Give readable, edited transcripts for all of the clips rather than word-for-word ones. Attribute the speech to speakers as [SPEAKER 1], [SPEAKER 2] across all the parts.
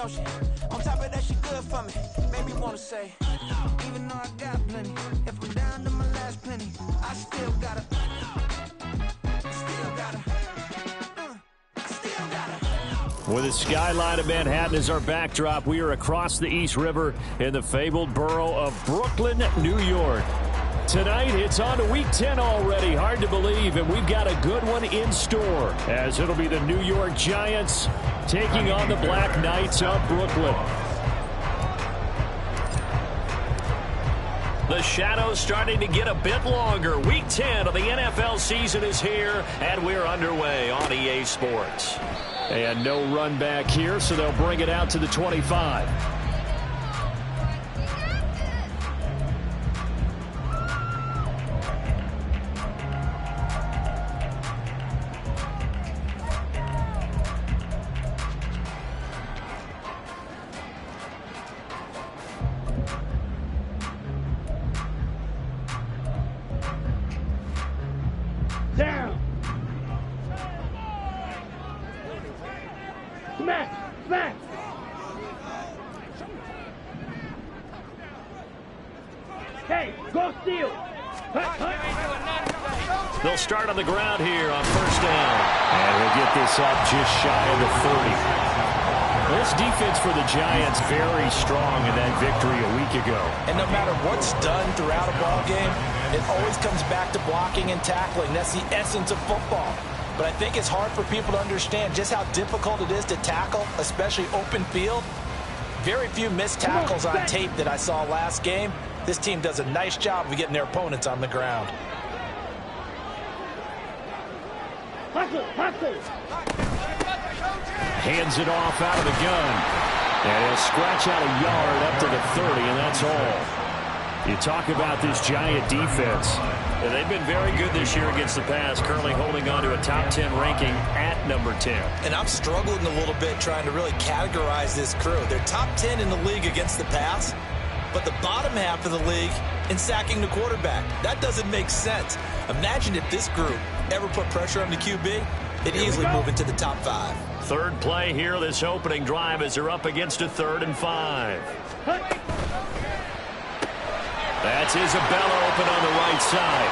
[SPEAKER 1] don't she? On top of that, she good for me. Made me wanna say, even though I got plenty, if I'm down to my last penny, I still gotta.
[SPEAKER 2] With the skyline of Manhattan as our backdrop, we are across the East River in the fabled borough of Brooklyn, New York. Tonight, it's on to Week 10 already. Hard to believe, and we've got a good one in store, as it'll be the New York Giants taking on the Black Knights of Brooklyn. The shadows starting to get a bit longer. Week 10 of the NFL season is here, and we're underway on EA Sports. And no run back here, so they'll bring it out to the 25.
[SPEAKER 3] Down. Smack! Smack! Hey, go steal!
[SPEAKER 2] They'll start on the ground here on first down. And we'll get this up just shy of the 30. This defense for the Giants very strong in that victory a week ago.
[SPEAKER 4] And no matter what's done throughout a ball game, it always comes back to blocking and tackling. That's the essence of football. But I think it's hard for people to understand just how difficult it is to tackle, especially open field. Very few missed tackles on tape that I saw last game. This team does a nice job of getting their opponents on the ground.
[SPEAKER 3] Hustle! Hustle!
[SPEAKER 2] Hands it off out of the gun. And he'll scratch out a yard up to the 30, and that's all. You talk about this Giant defense. And they've been very good this year against the pass, currently holding on to a top 10 ranking at number 10.
[SPEAKER 4] And I'm struggling a little bit trying to really categorize this crew. They're top 10 in the league against the pass, but the bottom half of the league in sacking the quarterback. That doesn't make sense. Imagine if this group ever put pressure on the QB, it'd easily move into the top 5.
[SPEAKER 2] Third play here, this opening drive, as they're up against a 3rd and 5. That's Isabella open on the right side.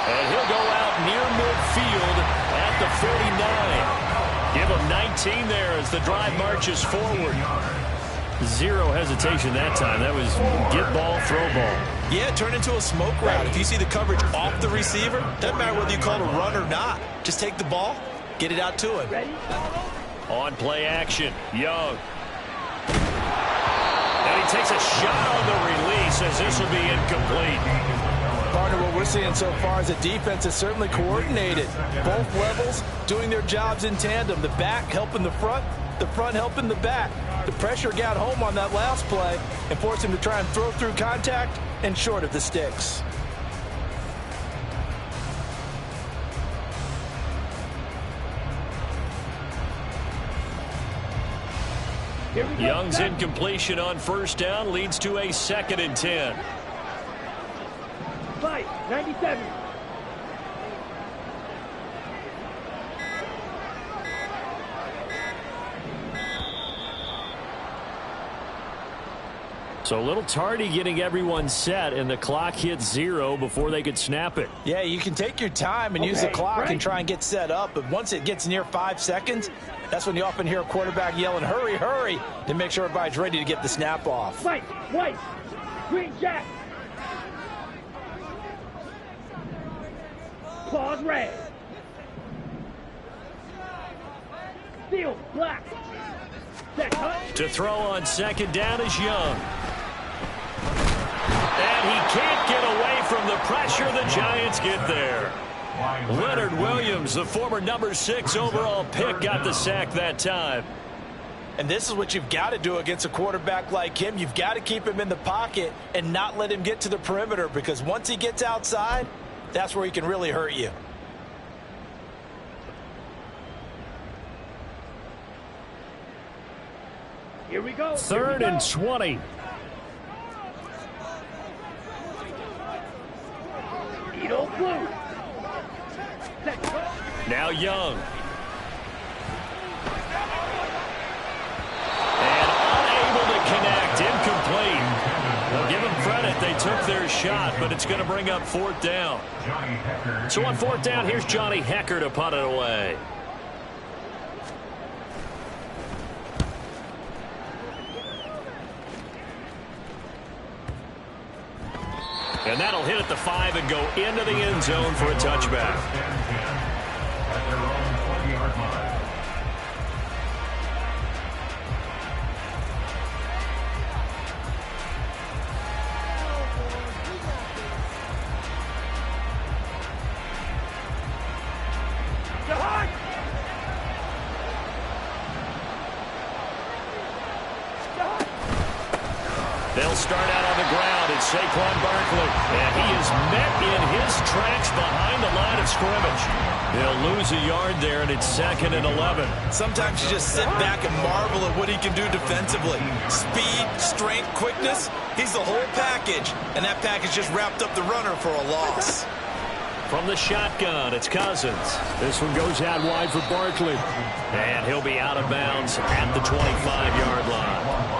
[SPEAKER 2] And he'll go out near midfield at the 49. Give him 19 there as the drive marches forward. Zero hesitation that time. That was get ball, throw ball.
[SPEAKER 4] Yeah, turn into a smoke route. If you see the coverage off the receiver, doesn't matter whether you call it a run or not. Just take the ball, get it out to him.
[SPEAKER 2] On play action, Young. And he takes a shot on the release as this will be incomplete.
[SPEAKER 4] Partner, what we're seeing so far is the defense is certainly coordinated. Both levels doing their jobs in tandem. The back helping the front helping the back. The pressure got home on that last play and forced him to try and throw through contact and short of the sticks.
[SPEAKER 2] Young's incompletion on first down leads to a 2nd and 10.
[SPEAKER 3] Fight, 97.
[SPEAKER 2] So a little tardy getting everyone set, and the clock hit 0 before they could snap it.
[SPEAKER 4] Yeah, you can take your time and use the clock and try and get set up, but once it gets near 5 seconds, that's when you often hear a quarterback yelling, hurry, hurry, to make sure everybody's ready to get the snap off.
[SPEAKER 3] White, green jack. Claws red. Steel, black.
[SPEAKER 2] To throw on 2nd down is Young. And he can't get away from the pressure. The Giants get there. Leonard Williams, the former number 6 overall pick, got the sack that time.
[SPEAKER 4] And this is what you've got to do against a quarterback like him. You've got to keep him in the pocket and not let him get to the perimeter, because once he gets outside, that's where he can really hurt you.
[SPEAKER 3] Here we go.
[SPEAKER 2] 3rd and 20. Now Young. And took their shot, but it's going to bring up fourth down. So on fourth down, here's Johnny Hecker to punt it away. And that'll hit at the 5 and go into the end zone for a touchback. They'll start out on the ground. It's Saquon Barkley, and he is met in his tracks behind the line of scrimmage. They'll lose a yard there, and it's 2nd and 11.
[SPEAKER 4] Sometimes you just sit back and marvel at what he can do defensively. Speed, strength, quickness, he's the whole package, and that package just wrapped up the runner for a loss.
[SPEAKER 2] From the shotgun, it's Cousins. This one goes out wide for Barkley, and he'll be out of bounds at the 25-yard line.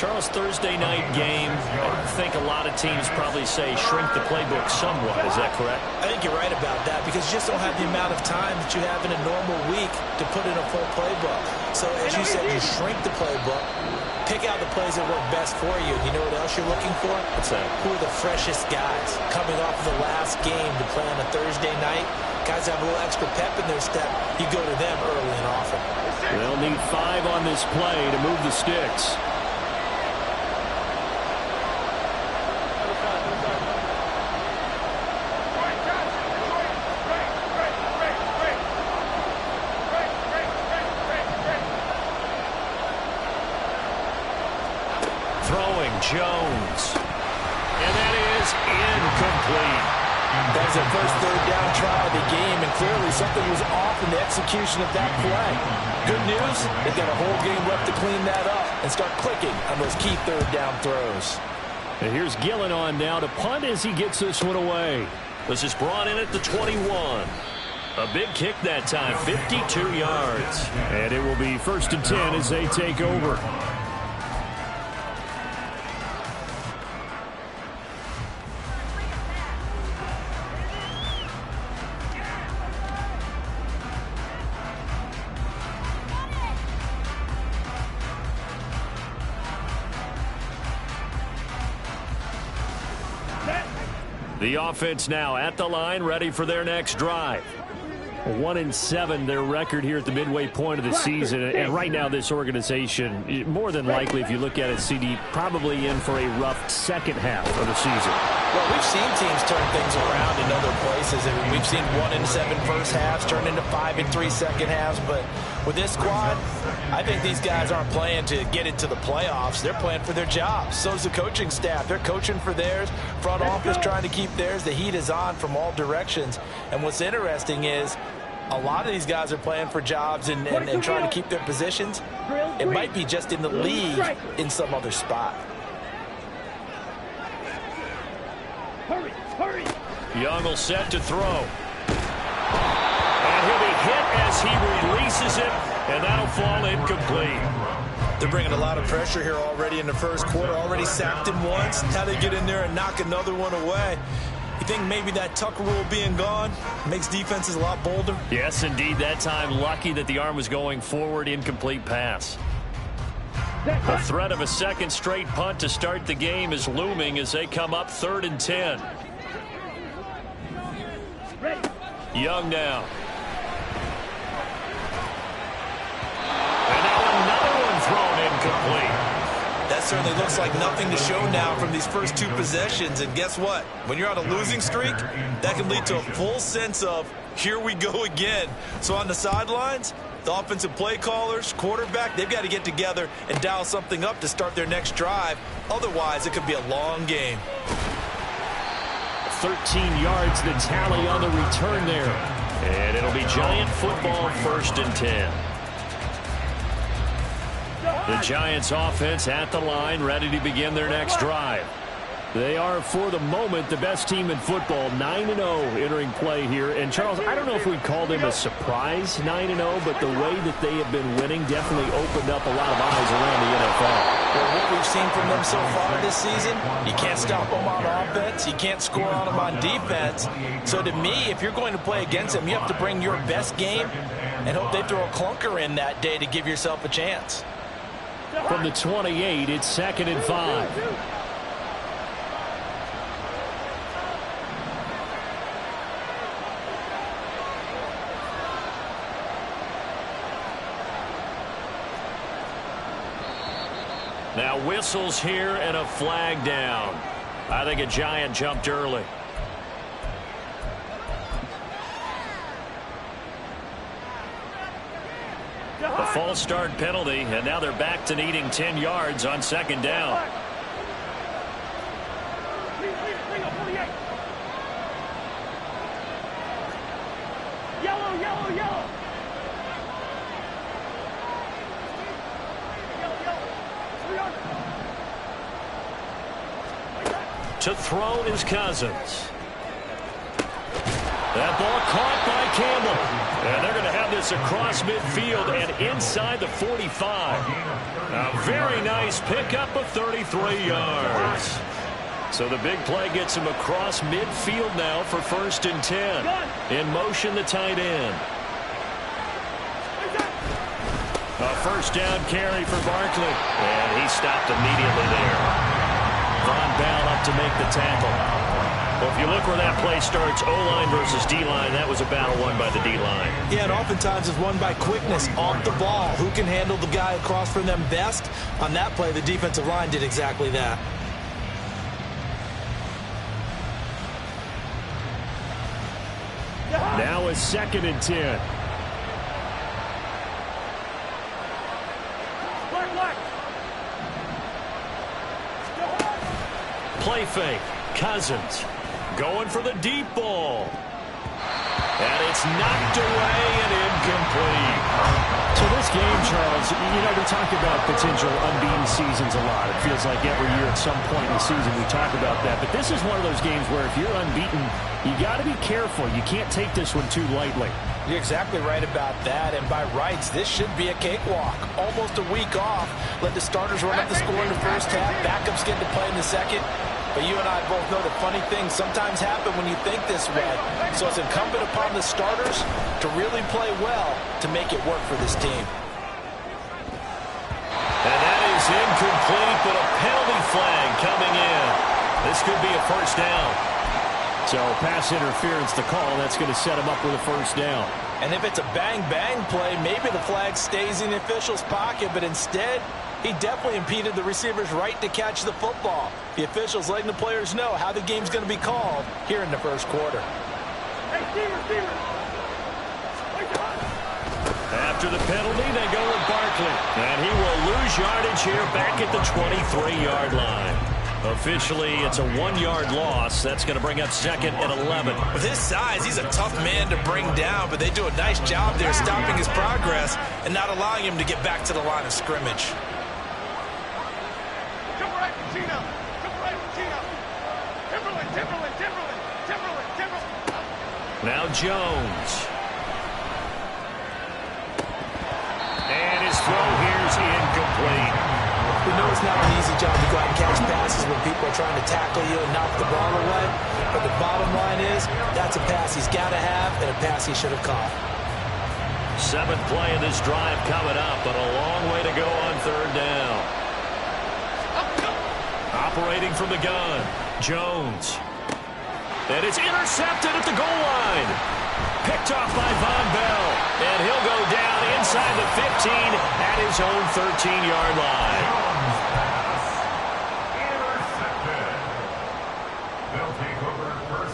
[SPEAKER 2] Charles, Thursday night game, I think a lot of teams probably say shrink the playbook somewhat. Is that correct?
[SPEAKER 4] I think you're right about that because you just don't have the amount of time that you have in a normal week to put in a full playbook. So as you said, you shrink the playbook, pick out the plays that work best for you. You know what else you're looking for?
[SPEAKER 2] What's that?
[SPEAKER 4] Who are the freshest guys coming off of the last game to play on a Thursday night? Guys have a little extra pep in their step. You go to them early and often.
[SPEAKER 2] They'll need 5 on this play to move the sticks. Jones. And that is incomplete.
[SPEAKER 4] That was their first third down try of the game, and clearly something was off in the execution of that play. Good news, they've got a whole game left to clean that up and start clicking on those key third down throws.
[SPEAKER 2] And here's Gillen on now to punt as he gets this one away. This is brought in at the 21. A big kick that time, 52 yards. And it will be 1st and 10 as they take over. The offense now at the line, ready for their next drive. 1-7 their record here at the midway point of the season, and right now this organization, more than likely if you look at it, CD, probably in for a rough second half of the season.
[SPEAKER 4] Well, we've seen teams turn things around in other places. I mean, we've seen 1-7 first halves turn into 5-3 second halves, but with this squad, I think these guys aren't playing to get into the playoffs. They're playing for their jobs. So's the coaching staff. They're coaching for theirs. Front office trying to keep theirs. The heat is on from all directions. And what's interesting is a lot of these guys are playing for jobs and trying to keep their positions. It might be just in the league in some other spot.
[SPEAKER 3] Hurry!
[SPEAKER 2] Young will set to throw. And he'll be hit as he releases it, and that'll fall incomplete.
[SPEAKER 4] They're bringing a lot of pressure here already in the first quarter. Already sacked him once. How they get in there and knock another one away. You think maybe that Tucker rule being gone makes defenses a lot bolder?
[SPEAKER 2] Yes, indeed. That time, lucky that the arm was going forward, incomplete pass. The threat of a second straight punt to start the game is looming as they come up 3rd and 10. Young now. And now another one thrown incomplete.
[SPEAKER 4] That certainly looks like nothing to show now from these first 2 possessions. And guess what? When you're on a losing streak, that can lead to a full sense of, here we go again. So on the sidelines, the offensive play callers, quarterback, they've got to get together and dial something up to start their next drive. Otherwise, it could be a long game.
[SPEAKER 2] 13 yards the tally on the return there. And it'll be Giant football, 1st and 10. The Giants offense at the line, ready to begin their next drive. They are, for the moment, the best team in football, 9-0 entering play here. And, Charles, I don't know if we'd call them a surprise 9-0, but the way that they have been winning definitely opened up a lot of eyes around the NFL.
[SPEAKER 4] Well, what we've seen from them so far this season, you can't stop them on offense. You can't score on them on defense. So, to me, if you're going to play against them, you have to bring your best game and hope they throw a clunker in that day to give yourself a chance.
[SPEAKER 2] From the 28, it's 2nd and 5. Now whistles here and a flag down. I think a Giant jumped early. A false start penalty, and now they're back to needing 10 yards on 2nd down.
[SPEAKER 3] Yellow, yellow, yellow.
[SPEAKER 2] To throw is Cousins. That ball caught by Campbell. And they're going to have this across midfield and inside the 45. A very nice pickup of 33 yards. So the big play gets him across midfield now for 1st and 10. In motion, the tight end. A 1st down carry for Barkley. And he stopped immediately there. Von Bell up to make the tackle. Well, if you look where that play starts, O-line versus D-line, that was a battle won by the D-line.
[SPEAKER 4] Yeah, and oftentimes it's won by quickness off the ball. Who can handle the guy across from them best? On that play, the defensive line did exactly that.
[SPEAKER 2] Now is 2nd and 10. Play fake. Cousins going for the deep ball. And it's knocked away and incomplete.
[SPEAKER 5] So this game, Charles, you know, we talk about potential unbeaten seasons a lot. It feels like every year at some point in the season we talk about that. But this is one of those games where if you're unbeaten, you got to be careful. You can't take this one too lightly.
[SPEAKER 4] You're exactly right about that. And by rights, this should be a cakewalk. Almost a week off. Let the starters run up the score in the first half. Backups get to play in the second. But you and I both know the funny things sometimes happen when you think this way. So it's incumbent upon the starters to really play well to make it work for this team.
[SPEAKER 2] And that is incomplete, but a penalty flag coming in. This could be a 1st down. So pass interference to call. That's going to set him up with a 1st down.
[SPEAKER 4] And if it's a bang-bang play, maybe the flag stays in the official's pocket, but instead, he definitely impeded the receiver's right to catch the football. The officials letting the players know how the game's going to be called here in the 1st quarter.
[SPEAKER 3] Hey, receiver.
[SPEAKER 2] After the penalty, they go with Barkley. And he will lose yardage here back at the 23-yard line. Officially, it's a 1-yard loss. That's going to bring up 2nd and 11.
[SPEAKER 4] With his size, he's a tough man to bring down, but they do a nice job there stopping his progress and not allowing him to get back to the line of scrimmage.
[SPEAKER 2] Now Jones. And his throw here is incomplete.
[SPEAKER 4] We know it's not an easy job to go out and catch passes when people are trying to tackle you and knock the ball away. But the bottom line is, that's a pass he's got to have and a pass he should have caught.
[SPEAKER 2] 7th play of this drive coming up, but a long way to go on 3rd down. Operating from the gun, Jones. And it's intercepted at the goal line. Picked off by Von Bell. And he'll go down inside the 15 at his own 13-yard line.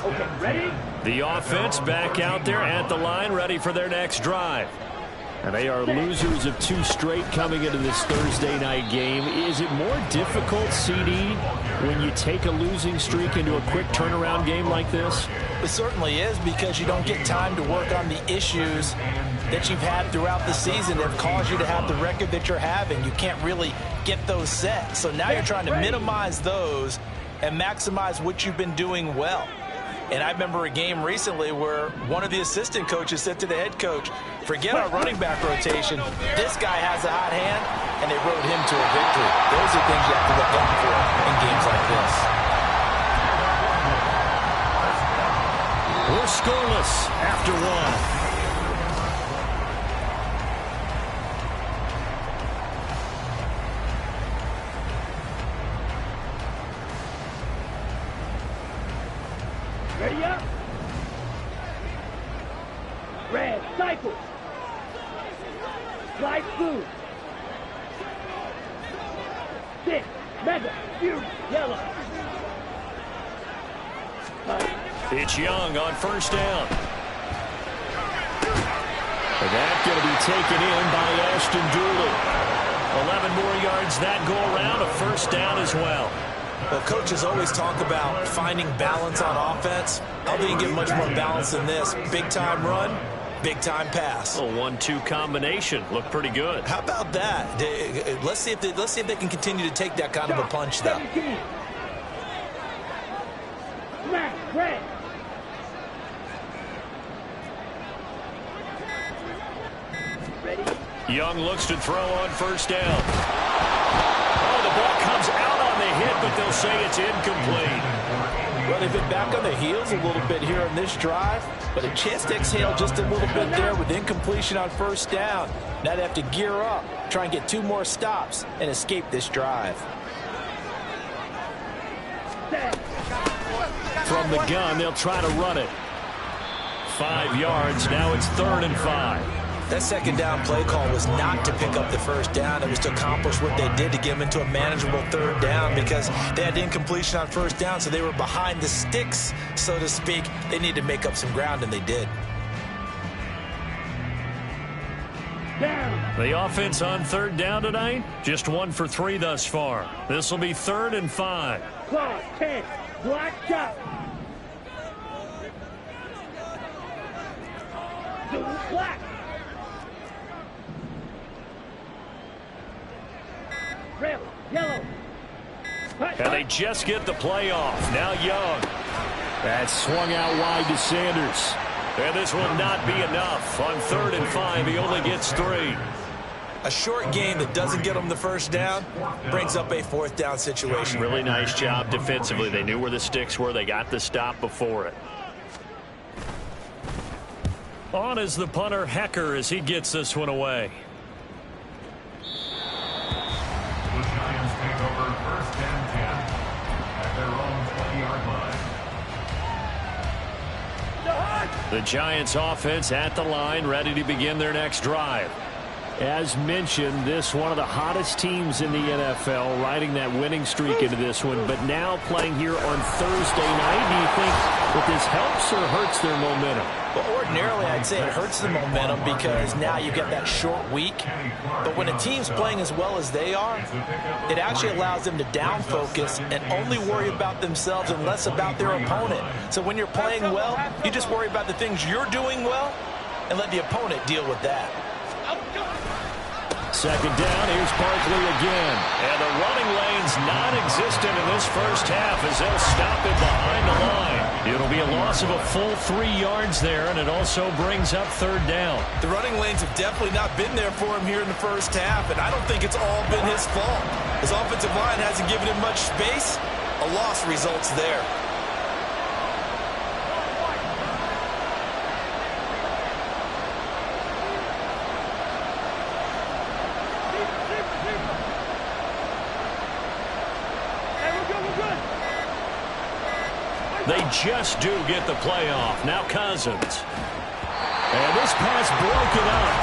[SPEAKER 3] Okay, ready?
[SPEAKER 2] The offense back out there at the line, ready for their next drive. And they are losers of 2 straight coming into this Thursday night game. Is it more difficult, CD, when you take a losing streak into a quick turnaround game like this?
[SPEAKER 4] It certainly is, because you don't get time to work on the issues that you've had throughout the season that have caused you to have the record that you're having. You can't really get those set. So now you're trying to minimize those and maximize what you've been doing well. And I remember a game recently where one of the assistant coaches said to the head coach, forget our running back rotation. This guy has a hot hand, and they rode him to a victory. Those are things you have to look out for in games like this.
[SPEAKER 2] We're scoreless after one.
[SPEAKER 3] Ready up. Red, cycle. Slide through. 6, mega, huge, yellow.
[SPEAKER 2] It's Young on first down. And that's going to be taken in by Ashton Dooley. 11 more yards that go around, a first down as well.
[SPEAKER 4] Well, coaches always talk about finding balance on offense. I don't think you get much more balance than this. Big-time run, big-time pass.
[SPEAKER 2] A 1-2 combination. Looked pretty good.
[SPEAKER 4] How about that? Let's see if they can continue to take that kind of a punch, though.
[SPEAKER 3] Smash, red. Ready?
[SPEAKER 2] Young looks to throw on first down. Oh, the ball comes out on the hit, but they'll say it's incomplete.
[SPEAKER 4] Well, they've been back on their heels a little bit here on this drive, but a chance to exhale just a little bit there with incompletion on first down. Now they have to gear up, try and get 2 more stops, and escape this drive.
[SPEAKER 2] From the gun, they'll try to run it. 5 yards, now it's 3rd and 5.
[SPEAKER 4] That second down play call was not to pick up the first down. It was to accomplish what they did to get them into a manageable 3rd down because they had incompletion on first down, so they were behind the sticks, so to speak. They needed to make up some ground, and they did.
[SPEAKER 3] Down.
[SPEAKER 2] The offense on 3rd down tonight, just 1 for 3 thus far. This will be 3rd and 5.
[SPEAKER 3] Claw, 10, black chop. Black. Red, yellow.
[SPEAKER 2] And they just get the play off. Now Young. That swung out wide to Sanders. And this will not be enough. On 3rd and 5, he only gets 3.
[SPEAKER 4] A short game that doesn't get them the first down brings up a 4th down situation.
[SPEAKER 2] Really nice job defensively. They knew where the sticks were. They got the stop before it. On is the punter, Hecker, as he gets this one away.
[SPEAKER 3] The Giants take over 1st and 10 at their own 20-yard line.
[SPEAKER 2] The Giants offense at the line, ready to begin their next drive. As mentioned, this one of the hottest teams in the NFL, riding that winning streak into this one, but now playing here on Thursday night. Do you think that this helps or hurts their momentum?
[SPEAKER 4] Well, ordinarily, I'd say it hurts the momentum because now you get that short week. But when a team's playing as well as they are, it actually allows them to down focus and only worry about themselves and less about their opponent. So when you're playing well, you just worry about the things you're doing well and let the opponent deal with that.
[SPEAKER 2] 2nd down, here's Barkley again. And the running lane's non-existent in this first half as they'll stop it behind the line. It'll be a loss of a full 3 yards there, and it also brings up 3rd down.
[SPEAKER 4] The running lanes have definitely not been there for him here in the first half, and I don't think it's all been his fault. His offensive line hasn't given him much space. A loss results there.
[SPEAKER 2] They just do get the playoff. Now Cousins. And this pass broken up.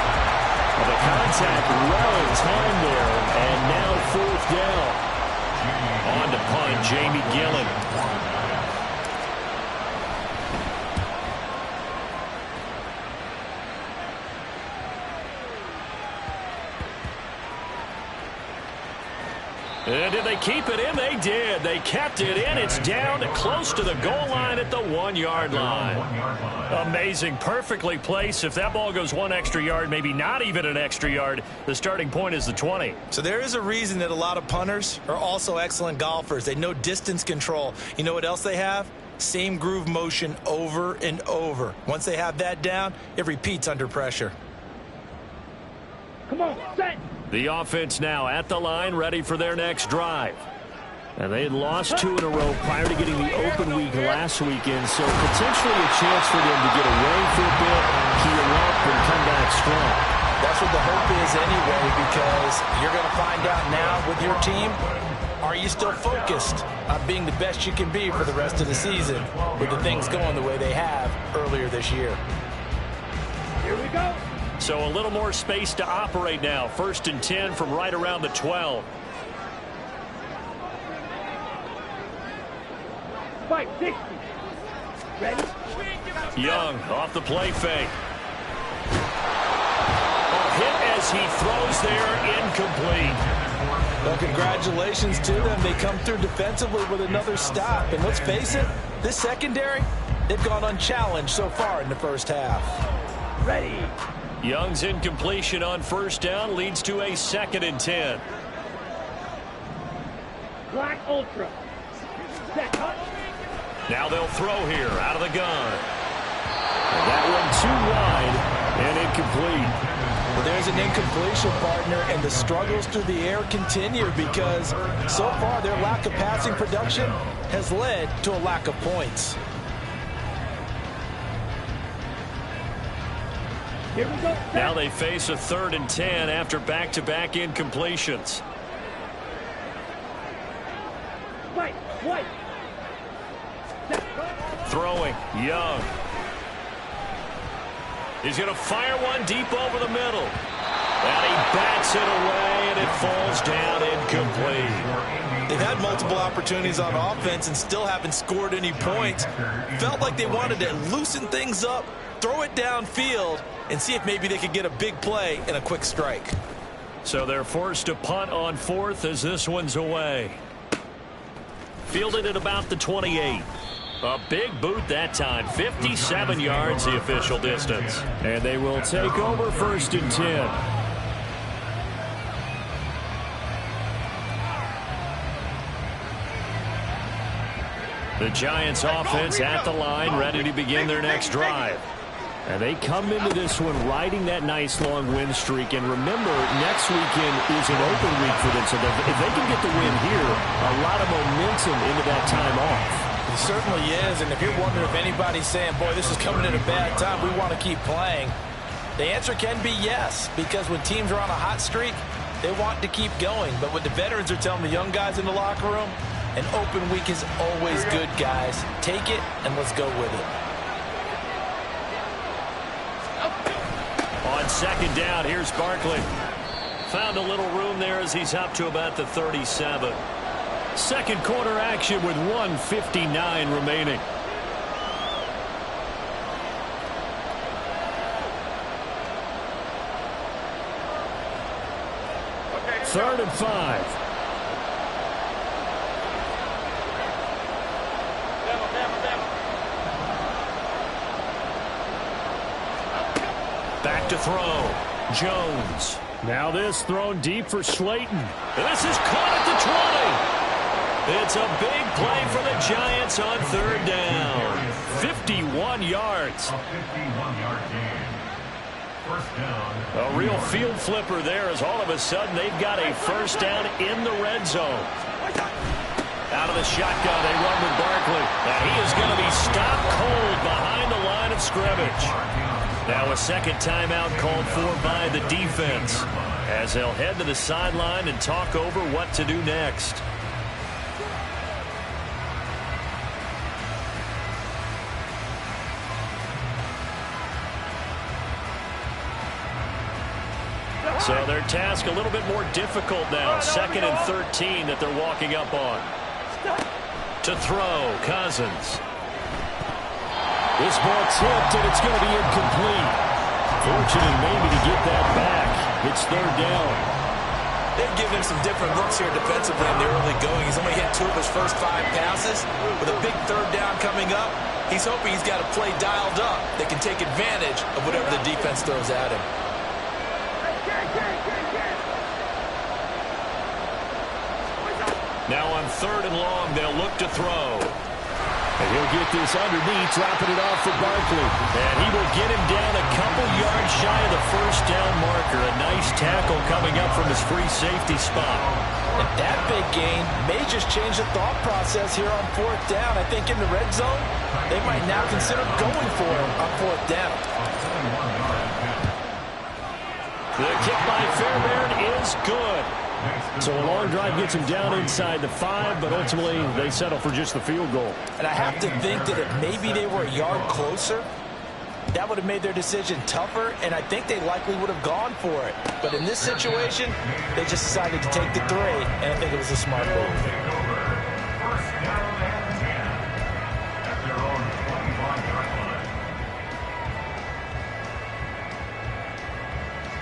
[SPEAKER 2] Well, the contact well in time there. And now 4th down. On to punt, Jamie Gillen. And did they keep it in? They did. They kept it in. It's down close to the goal line at the 1-yard line. Amazing. Perfectly placed. If that ball goes 1 extra yard, maybe not even an extra yard, the starting point is the 20.
[SPEAKER 4] So there is a reason that a lot of punters are also excellent golfers. They know distance control. You know what else they have? Same groove motion over and over. Once they have that down, it repeats under pressure.
[SPEAKER 6] Come on, set.
[SPEAKER 2] The offense now at the line, ready for their next drive. And they had lost 2 in a row prior to getting the open week last weekend, so potentially a chance for them to get away for a bit, heal up, and come back strong.
[SPEAKER 4] That's what the hope is anyway, because you're going to find out now with your team, are you still focused on being the best you can be for the rest of the season with the things going the way they have earlier this year?
[SPEAKER 6] Here we go.
[SPEAKER 2] So a little more space to operate now. 1st and 10 from right around the 12.
[SPEAKER 6] 560. Ready?
[SPEAKER 2] Young off the play fake. A hit as he throws there, incomplete.
[SPEAKER 4] Well, congratulations to them. They come through defensively with another stop. And let's face it, this secondary, they've gone unchallenged so far in the first half.
[SPEAKER 6] Ready.
[SPEAKER 2] Young's incompletion on 1st down leads to a 2nd and 10.
[SPEAKER 6] Black Ultra. Set.
[SPEAKER 2] Now they'll throw here out of the gun. And that one too wide and incomplete.
[SPEAKER 4] Well, there's an incompletion, partner, and the struggles through the air continue because so far their lack of passing production has led to a lack of points.
[SPEAKER 6] Here we go.
[SPEAKER 2] Now they face a 3rd and 10 after back-to-back incompletions.
[SPEAKER 6] Fight. White.
[SPEAKER 2] Throwing. Young. He's going to fire one deep over the middle. And he bats it away, and it falls down incomplete.
[SPEAKER 4] They've had multiple opportunities on offense and still haven't scored any points. Felt like they wanted to loosen things up, throw it downfield, and see if maybe they could get a big play and a quick strike.
[SPEAKER 2] So they're forced to punt on 4th as this one's away. Fielded at about the 28. A big boot that time. 57 yards the official distance. And they will take over 1st and 10. The Giants offense at the line, ready to begin their next drive. And they come into this one riding that nice long win streak. And remember, next weekend is an open week for them. So if they can get the win here, a lot of momentum into that time off.
[SPEAKER 4] It certainly is. And if you're wondering if anybody's saying, boy, this is coming at a bad time, we want to keep playing, the answer can be yes. Because when teams are on a hot streak, they want to keep going. But what the veterans are telling the young guys in the locker room, an open week is always good, guys. Take it and let's go with it.
[SPEAKER 2] On 2nd down, here's Barkley. Found a little room there as he's up to about the 37. 2nd quarter action with 1:59 remaining. Okay, 3rd and 5. Back to throw. Jones. Now this thrown deep for Slayton. And this is caught at the 20. It's a big play for the Giants on 3rd down. 51 yards.
[SPEAKER 3] A 51-yard gain. 1st down.
[SPEAKER 2] A real field flipper there as all of a sudden they've got a 1st down in the red zone. Out of the shotgun, they run with Barkley. And he is going to be stopped cold behind the line of scrimmage. Now a 2nd timeout called for by the defense as they'll head to the sideline and talk over what to do next. So their task a little bit more difficult now. 2nd and 13 that they're walking up on. To throw, Cousins. This ball tipped, and it's going to be incomplete. Fortunate maybe to get that back. It's 3rd down.
[SPEAKER 4] They've given him some different looks here defensively in the early going. He's only hit 2 of his first 5 passes. With a big 3rd down coming up, he's hoping he's got a play dialed up that can take advantage of whatever the defense throws at him.
[SPEAKER 2] Now on 3rd and long, they'll look to throw. And he'll get this underneath, dropping it off for Barkley. And he will get him down a couple yards shy of the first down marker. A nice tackle coming up from his free safety spot.
[SPEAKER 4] And that big gain may just change the thought process here on 4th down. I think in the red zone, they might now consider going for it on 4th down.
[SPEAKER 2] The kick by Fairbairn is good. So a long drive gets him down inside the 5, but ultimately they settle for just the field goal.
[SPEAKER 4] And I have to think that if maybe they were a yard closer, that would have made their decision tougher, and I think they likely would have gone for it. But in this situation, they just decided to take the 3, and I think it was a smart move.
[SPEAKER 3] First down and 10 at their own 25-yard line.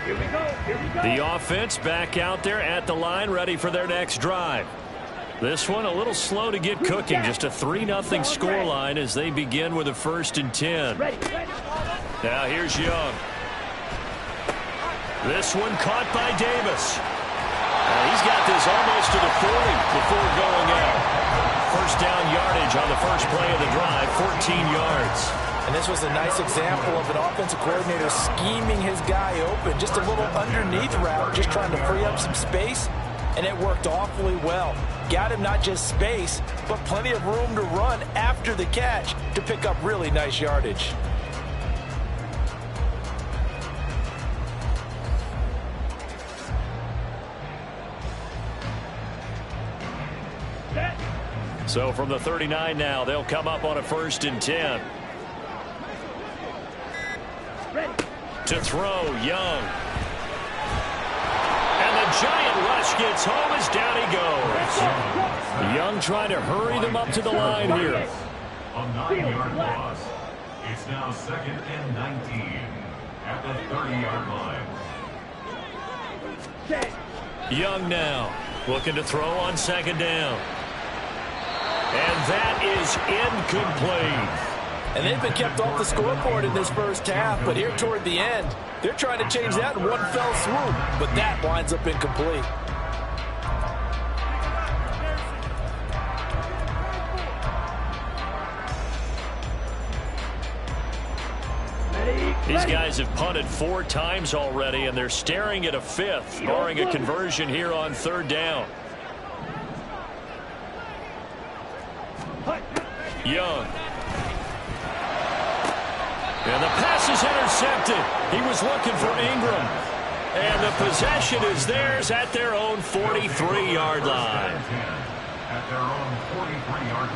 [SPEAKER 6] Here we go. Here we go.
[SPEAKER 2] The offense back out there at the line, ready for their next drive. This one a little slow to get cooking. Just a 3-0 scoreline as they begin with a 1st and 10. Now here's Young. This one caught by Davis. He's got this almost to the 40 before going out. First down yardage on the first play of the drive, 14 yards.
[SPEAKER 4] And this was a nice example of an offensive coordinator scheming his guy open. Just a little underneath route, just trying to free up some space, and it worked awfully well. Got him not just space, but plenty of room to run after the catch to pick up really nice yardage.
[SPEAKER 2] So from the 39 now, they'll come up on a 1st and 10. To throw, Young. And the giant rush gets home as down he goes. Young trying to hurry them up to the line here.
[SPEAKER 3] A 9-yard loss. It's now 2nd and 19 at the 30-yard line.
[SPEAKER 2] Young now looking to throw on 2nd down. And that is incomplete.
[SPEAKER 4] And they've been kept off the scoreboard in this first half, but here toward the end, they're trying to change that in one fell swoop, but that winds up incomplete.
[SPEAKER 2] These guys have punted 4 times already, and they're staring at a 5th, barring a conversion here on 3rd down. Young. And the pass is intercepted. He was looking for Ingram. And the possession is theirs at their own 43-yard line.
[SPEAKER 3] At their own 43-yard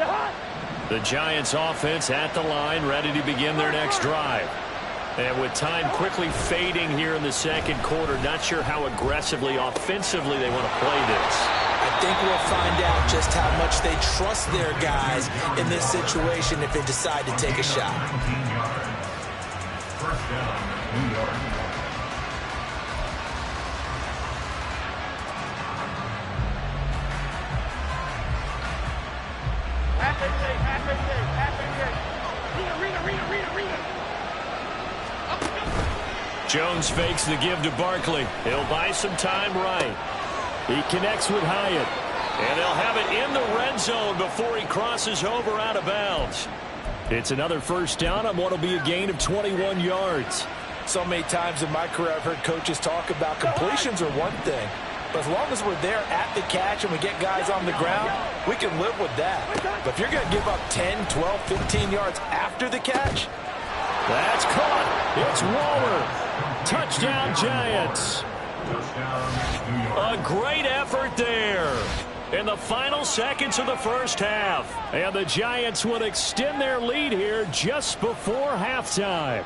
[SPEAKER 3] line.
[SPEAKER 2] The Giants offense at the line, ready to begin their next drive. And with time quickly fading here in the 2nd quarter, not sure how aggressively, offensively they want to play this.
[SPEAKER 4] I think we'll find out just how much they trust their guys in this situation if they decide to take a shot.
[SPEAKER 3] 19 yards. First down, New York.
[SPEAKER 2] Jones fakes the give to Barkley. He'll buy some time right. He connects with Hyatt. And they'll have it in the red zone before he crosses over out of bounds. It's another first down on what will be a gain of 21 yards.
[SPEAKER 4] So many times in my career I've heard coaches talk about completions are one thing. But as long as we're there at the catch and we get guys on the ground, we can live with that. But if you're going to give up 10, 12, 15 yards after the catch.
[SPEAKER 2] That's caught. It's Waller. Touchdown, Giants. A great effort there in the final seconds of the first half. And the Giants will extend their lead here just before halftime.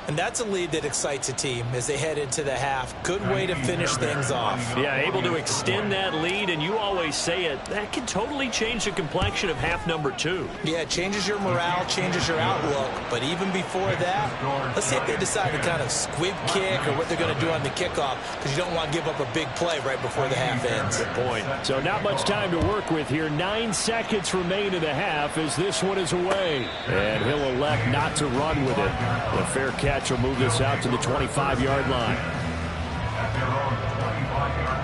[SPEAKER 4] And that's a lead that excites a team as they head into the half. Good way to finish things off.
[SPEAKER 2] Yeah, able to extend that lead, and you always say it, that can totally change the complexion of half number 2.
[SPEAKER 4] Yeah, it changes your morale, changes your outlook. But even before that, let's see if they decide to kind of squib kick or what they're going to do on the kickoff, because you don't want to give up a big play right before the half ends.
[SPEAKER 2] Good point. So not much time to work with here. 9 seconds remain in the half as this one is away. And he'll elect not to run with it. A fair catch will move this out to the 25-yard line.
[SPEAKER 3] At their own 25-yard line.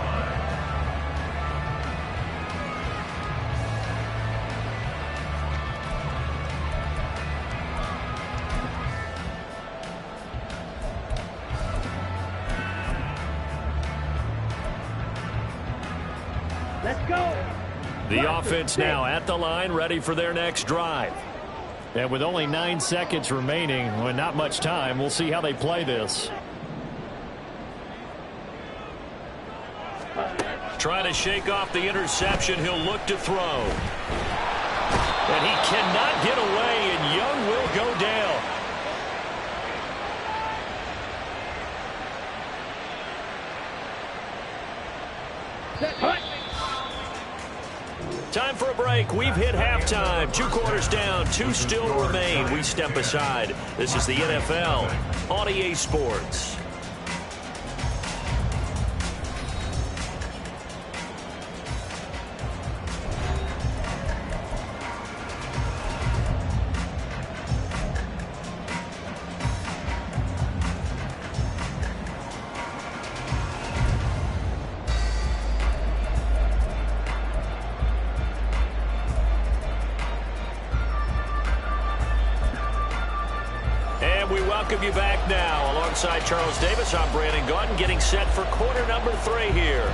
[SPEAKER 6] Let's go.
[SPEAKER 2] The offense now at the line, ready for their next drive. And with only 9 seconds remaining, well, not much time, we'll see how they play this. Trying to shake off the interception, he'll look to throw. And he cannot get away, and Young will go down. Time for a break. We've hit halftime. 2 quarters down, 2 still remain. We step aside. This is the NFL on EA Sports. Welcome you back now. Alongside Charles Davis, I'm Brandon Gaudin, getting set for quarter number 3 here.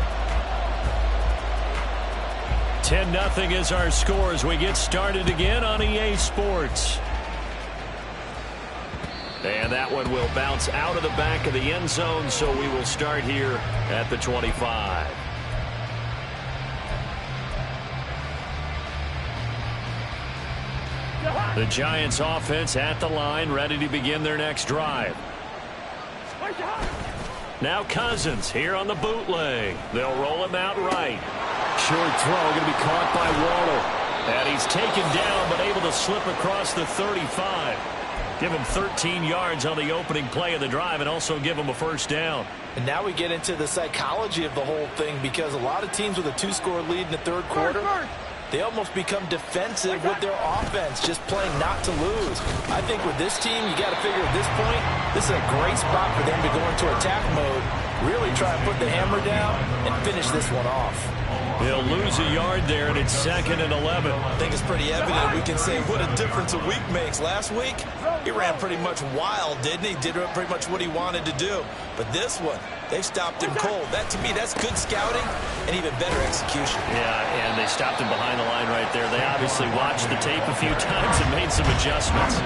[SPEAKER 2] 10-0 is our score as we get started again on EA Sports. And that one will bounce out of the back of the end zone, so we will start here at the 25. The Giants offense at the line, ready to begin their next drive. Now Cousins here on the bootleg. They'll roll him out right. Short throw going to be caught by Waller. And he's taken down but able to slip across the 35. Give him 13 yards on the opening play of the drive and also give him a first down.
[SPEAKER 4] And now we get into the psychology of the whole thing, because a lot of teams with a 2-score lead in the third quarter, they almost become defensive with their offense, just playing not to lose. I think with this team, you got to figure at this point, this is a great spot for them to go into attack mode, really try and put the hammer down and finish this one off.
[SPEAKER 2] They'll lose a yard there, and it's 2nd and 11.
[SPEAKER 4] I think it's pretty evident. We can say what a difference a week makes. Last week, he ran pretty much wild, didn't he? Did pretty much what he wanted to do. But this one, they stopped him cold. That, to me, that's good scouting and even better execution.
[SPEAKER 2] Yeah, and they stopped him behind the line right there. They obviously watched the tape a few times and made some adjustments.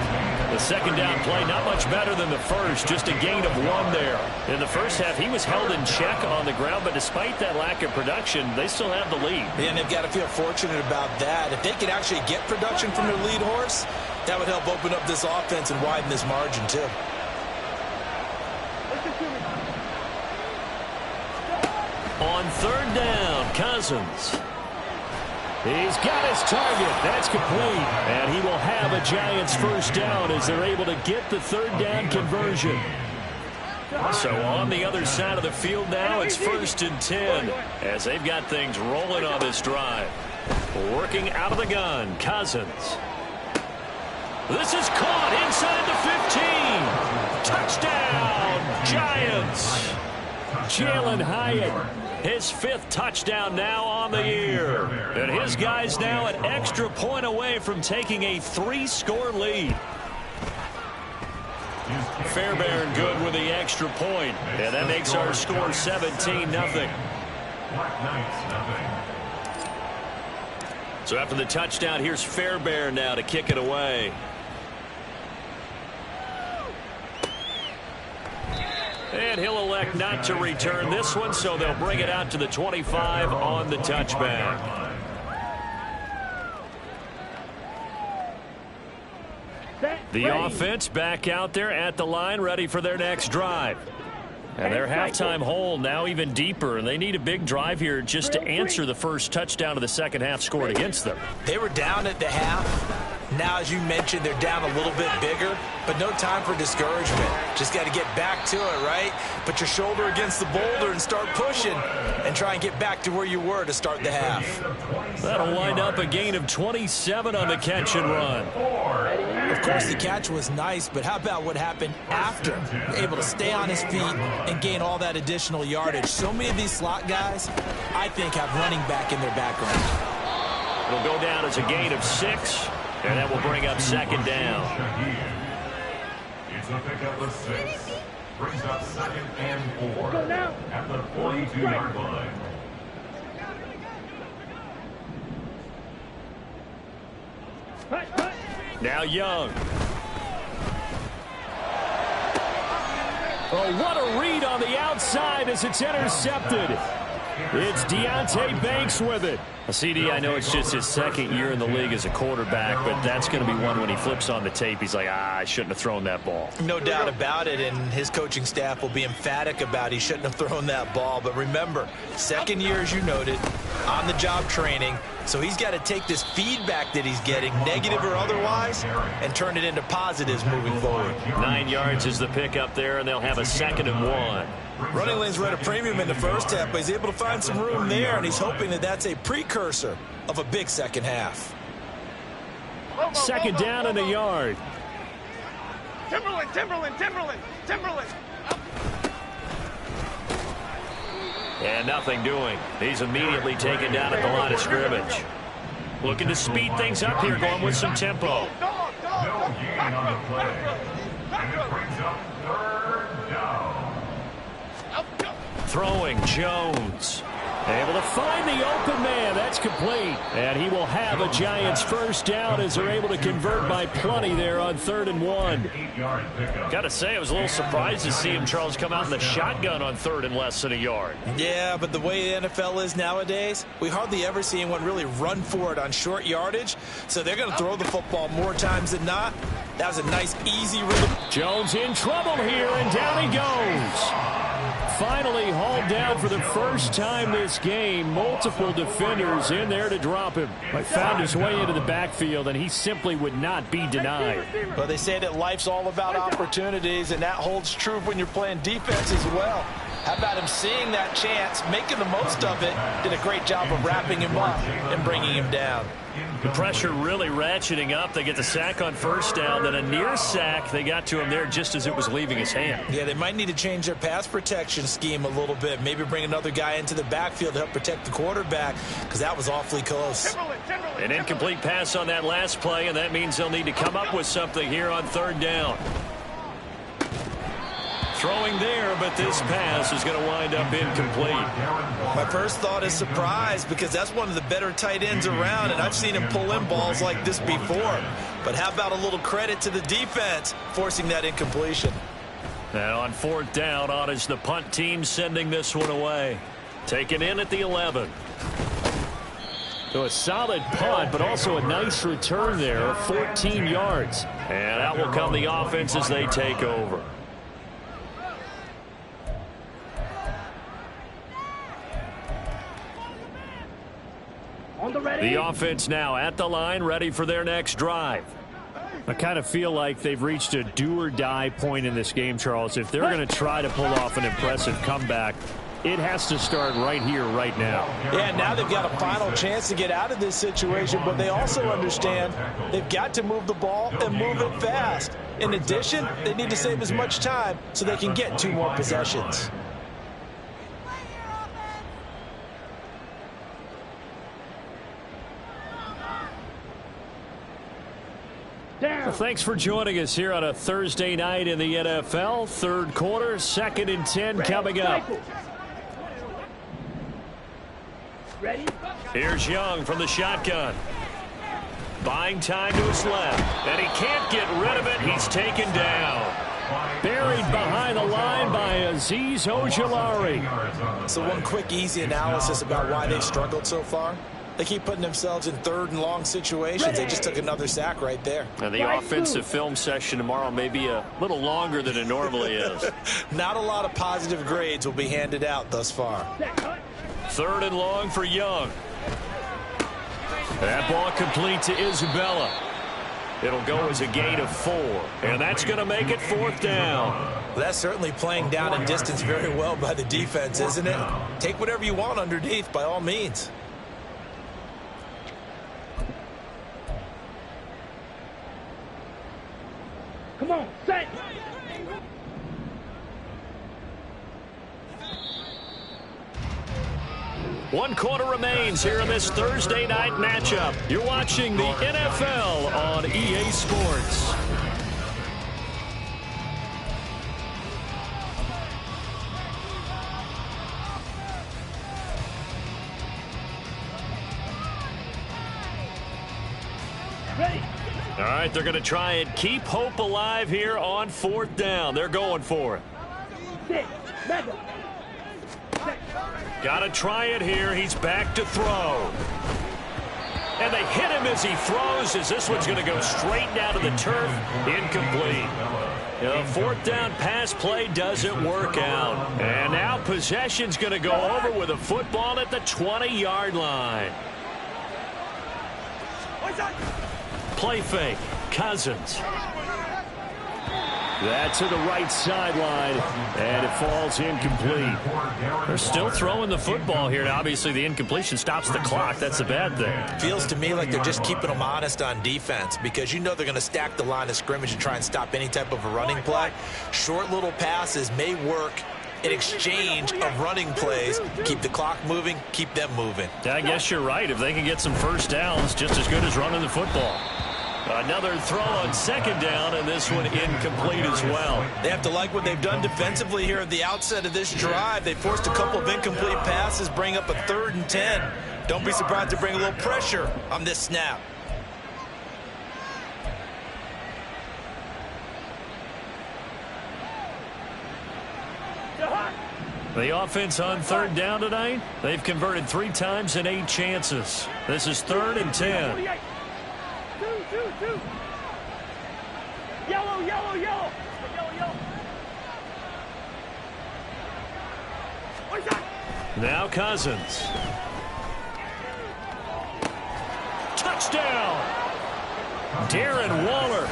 [SPEAKER 2] The second down play, not much better than the first, just a gain of 1 there. In the first half, he was held in check on the ground, but despite that lack of production, they still have the lead.
[SPEAKER 4] And they've got to feel fortunate about that. If they could actually get production from their lead horse, that would help open up this offense and widen this margin, too.
[SPEAKER 2] On 3rd down, Cousins. He's got his target. That's complete. And he will have a Giants first down as they're able to get the 3rd down conversion. So on the other side of the field now, it's 1st and 10 as they've got things rolling on this drive. Working out of the gun, Cousins. This is caught inside the 15. Touchdown, Giants. Jalen Hyatt, his 5th touchdown now on the year. And his guys now an extra point away from taking a 3-score lead. Fairbairn good with the extra point. And that makes our score 17-0. So after the touchdown, here's Fairbairn now to kick it away. And he'll elect not to return this one, so they'll bring it out to the 25 on the touchback. The offense back out there at the line, ready for their next drive. And their halftime hole now even deeper, and they need a big drive here just to answer the first touchdown of the second half scored against them.
[SPEAKER 4] They were down at the half. Now, as you mentioned, they're down a little bit bigger, but no time for discouragement. Just got to get back to it, right? Put your shoulder against the boulder and start pushing and try and get back to where you were to start the half.
[SPEAKER 2] That'll wind up a gain of 27 on the catch and run.
[SPEAKER 4] Of course, the catch was nice, but how about what happened after? Able to stay on his feet and gain all that additional yardage. So many of these slot guys, I think, have running back in their background.
[SPEAKER 2] It'll go down as a gain of 6. And that will bring up second down.
[SPEAKER 3] It's a pickup of 6. Brings up 2nd and 4
[SPEAKER 6] Go now.
[SPEAKER 3] at the 42-yard line.
[SPEAKER 2] Now Young. Oh, what a read on the outside as it's intercepted. It's Deonte Banks with it. CD, I know it's just his second year in the league as a quarterback, but that's going to be one when he flips on the tape. He's like, I shouldn't have thrown that ball.
[SPEAKER 4] No doubt about it, and his coaching staff will be emphatic about he shouldn't have thrown that ball. But remember, second year, as you noted, on-the-job training, so he's got to take this feedback that he's getting, negative or otherwise, and turn it into positives moving forward.
[SPEAKER 2] 9 yards is the pickup there, and they'll have a 2nd and 1.
[SPEAKER 4] Running lanes were at a premium in the first half, but he's able to find some room there, and he's hoping that that's a precursor of a big second half.
[SPEAKER 2] Second down and a yard.
[SPEAKER 6] Timberland.
[SPEAKER 2] And nothing doing. He's immediately taken down at the line of scrimmage. Looking to speed things up here, going with some tempo.
[SPEAKER 3] No gain on the play. And it brings up 3rd down.
[SPEAKER 2] Throwing Jones. Able to find the open man. That's complete. And he will have a Giants first down as they're able to convert by plenty there on 3rd and 1.
[SPEAKER 3] 8-yard pickup.
[SPEAKER 2] Got to say, I was a little surprised to see him, Charles, come out in the shotgun on 3rd and less than a yard.
[SPEAKER 4] Yeah, but the way the NFL is nowadays, we hardly ever see anyone really run for it on short yardage. So they're going to throw the football more times than not. That was a nice, easy rhythm.
[SPEAKER 2] Jones in trouble here, and down he goes. Finally hauled down for the first time this game. Multiple defenders in there to drop him. But found his way into the backfield, and he simply would not be denied.
[SPEAKER 4] Well, they say that life's all about opportunities, and that holds true when you're playing defense as well. How about him seeing that chance, making the most of it, did a great job of wrapping him up and bringing him down.
[SPEAKER 2] The pressure really ratcheting up. They get the sack on first down, then a near sack. They got to him there just as it was leaving his hand.
[SPEAKER 4] Yeah, they might need to change their pass protection scheme a little bit. Maybe bring another guy into the backfield to help protect the quarterback, because that was awfully close.
[SPEAKER 2] An incomplete pass on that last play, and that means they'll need to come up with something here on 3rd down. Throwing there, but this pass is going to wind up incomplete.
[SPEAKER 4] My first thought is surprise, because that's one of the better tight ends around, and I've seen him pull in balls like this before. But how about a little credit to the defense forcing that incompletion?
[SPEAKER 2] And on 4th down, on is the punt team sending this one away. Taken in at the 11. So a solid punt, but also a nice return there of 14 yards. And out will come the offense as they take over. The offense now at the line, ready for their next drive. I kind of feel like they've reached a do-or-die point in this game, Charles. If they're going to try to pull off an impressive comeback, it has to start right here, right now.
[SPEAKER 4] Yeah, now they've got a final chance to get out of this situation, but they also understand they've got to move the ball and move it fast. In addition, they need to save as much time so they can get 2 more possessions.
[SPEAKER 2] Well, thanks for joining us here on a Thursday night in the NFL. 3rd quarter, 2nd and 10 coming up.
[SPEAKER 6] Ready?
[SPEAKER 2] Here's Young from the shotgun. Buying time to his left. And he can't get rid of it. He's taken down. Buried behind the line by Azeez Ojulari.
[SPEAKER 4] So one quick, easy analysis about why they've struggled so far. They keep putting themselves in third and long situations. They just took another sack right there.
[SPEAKER 2] And the offensive film session tomorrow may be a little longer than it normally is.
[SPEAKER 4] Not a lot of positive grades will be handed out thus far.
[SPEAKER 2] 3rd and long for Young. That ball complete to Isabella. It'll go as a gain of 4. And that's going to make it 4th down.
[SPEAKER 4] Well, that's certainly playing down and distance very well by the defense, isn't it? Take whatever you want underneath, by all means.
[SPEAKER 6] Come on, set.
[SPEAKER 2] One quarter remains here in this Thursday night matchup. You're watching the NFL on EA Sports.
[SPEAKER 6] Ready.
[SPEAKER 2] All right, they're going to try and keep hope alive here on 4th down. They're going for it.
[SPEAKER 6] Sit. Mega.
[SPEAKER 2] Got to try it here. He's back to throw. And they hit him as he throws, as this one's going to go straight down to the turf. Incomplete. The 4th down pass play doesn't work out. And now possession's going to go over with a football at the 20-yard line. Play fake. Cousins. That's to the right sideline, and it falls incomplete. They're still throwing the football here. Now, obviously, the incompletion stops the clock. That's a bad thing.
[SPEAKER 4] Feels to me like they're just keeping them honest on defense because you know they're going to stack the line of scrimmage and try and stop any type of a running play. Short little passes may work in exchange of running plays. Keep the clock moving, keep them moving.
[SPEAKER 2] I guess you're right. If they can get some first downs, just as good as running the football. Another throw on 2nd down, and this one incomplete as well.
[SPEAKER 4] They have to like what they've done defensively here at the outset of this drive. They forced a couple of incomplete passes, bring up a 3rd and 10. Don't be surprised to bring a little pressure on this snap.
[SPEAKER 2] The offense on 3rd down tonight, they've converted 3 times in 8 chances. This is 3rd and 10.
[SPEAKER 6] Two. Yellow. Yellow.
[SPEAKER 2] Now Cousins. Touchdown! Darren Waller,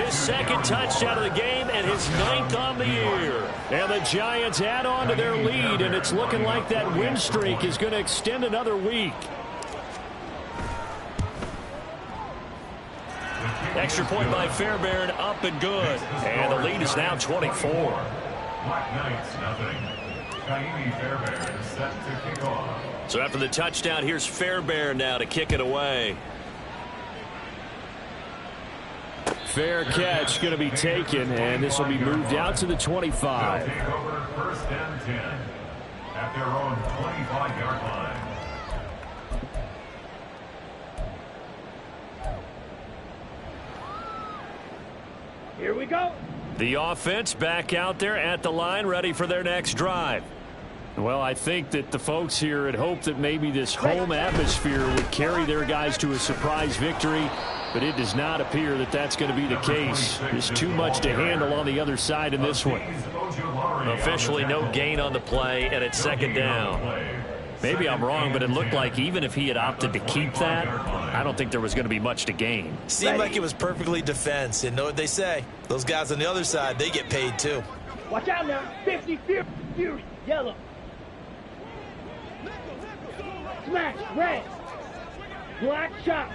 [SPEAKER 2] his 2nd touchdown of the game and his 9th on the year. And the Giants add on to their lead, and it's looking like that win streak is going to extend another week. Extra point by Fairbairn, up and good. And the lead is now 24.
[SPEAKER 3] Black Knights, nothing. Kaimi Fairbairn set to kick off.
[SPEAKER 2] So after the touchdown, here's Fairbairn now to kick it away. Fair catch going to be taken, and this will be moved out to the 25.
[SPEAKER 3] They'll take over 1st and 10 at their own 25-yard line.
[SPEAKER 6] Here we go.
[SPEAKER 2] The offense back out there at the line, ready for their next drive. Well, I think that the folks here had hoped that maybe this home atmosphere would carry their guys to a surprise victory, but it does not appear that that's going to be the case. There's too much to handle on the other side in this one. Officially no gain on the play, and it's 2nd down. Maybe I'm wrong, but it looked like even if he had opted to keep that, I don't think there was going to be much to gain.
[SPEAKER 4] Seemed like it was perfectly defense. And know what they say? Those guys on the other side, they get paid too.
[SPEAKER 6] Watch out now. 50, Fury. Yellow. Smash. Red. Black shot.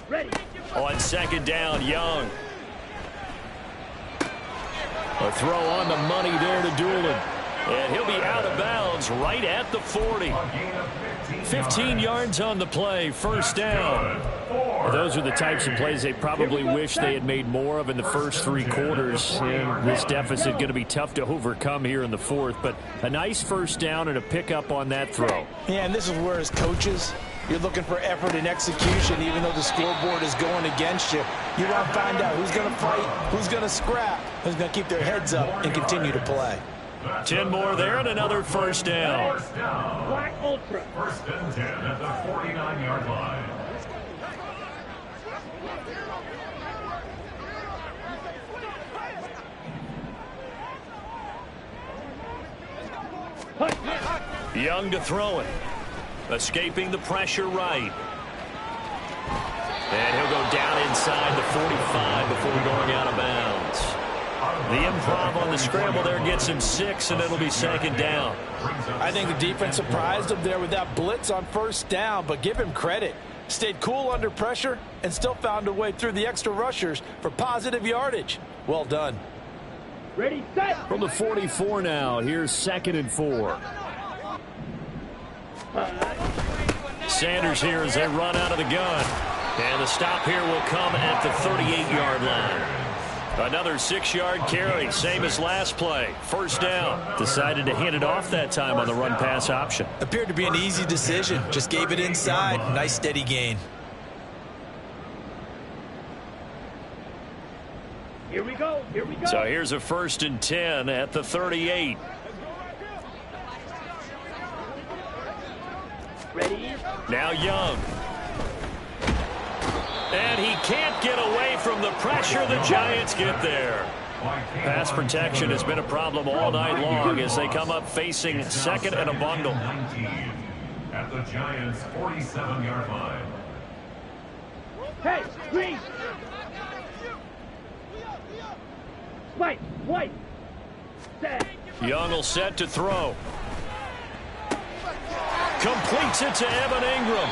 [SPEAKER 6] Ready.
[SPEAKER 2] On 2nd down, Young. A throw on the money there to Doolin. And he'll be out of bounds right at the 40. 15 yards on the play, 1st down. Those are the types of plays they probably wish they had made more of in the first 3 quarters. And this deficit going to be tough to overcome here in the 4th. But a nice 1st down and a pickup on that throw.
[SPEAKER 4] Yeah, and this is where as coaches, you're looking for effort and execution, even though the scoreboard is going against you. You want to find out who's going to fight, who's going to scrap, who's going to keep their heads up and continue to play.
[SPEAKER 2] 10 more there and another first down.
[SPEAKER 6] Black Ultra.
[SPEAKER 3] First and 10 at the 49-yard line.
[SPEAKER 2] Young to throw it. Escaping the pressure right. And he'll go down inside the 45 before going out of bounds. The improv on the scramble there gets him 6, and it'll be second down.
[SPEAKER 4] I think the defense surprised him there with that blitz on first down, but give him credit. Stayed cool under pressure and still found a way through the extra rushers for positive yardage. Well done.
[SPEAKER 6] Ready, set.
[SPEAKER 2] From the 44 now, here's 2nd and 4. Sanders here as they run out of the gun. And the stop here will come at the 38-yard line. Another 6-yard carry, same as last play. First down. Decided to hand it off that time on the run-pass option.
[SPEAKER 4] Appeared to be an easy decision. Just gave it inside. Nice steady gain.
[SPEAKER 6] Here we go. Here we go.
[SPEAKER 2] So here's a 1st and 10 at the 38.
[SPEAKER 6] Ready.
[SPEAKER 2] Now Young. And he can't get away from the pressure. The Giants get there. Pass protection has been a problem all night long as they come up facing 2nd and a bundle.
[SPEAKER 3] 19 at the Giants' 47-yard line.
[SPEAKER 6] Hey, green. Spike, white. Set.
[SPEAKER 2] Young will set to throw. Completes it to Evan Ingram.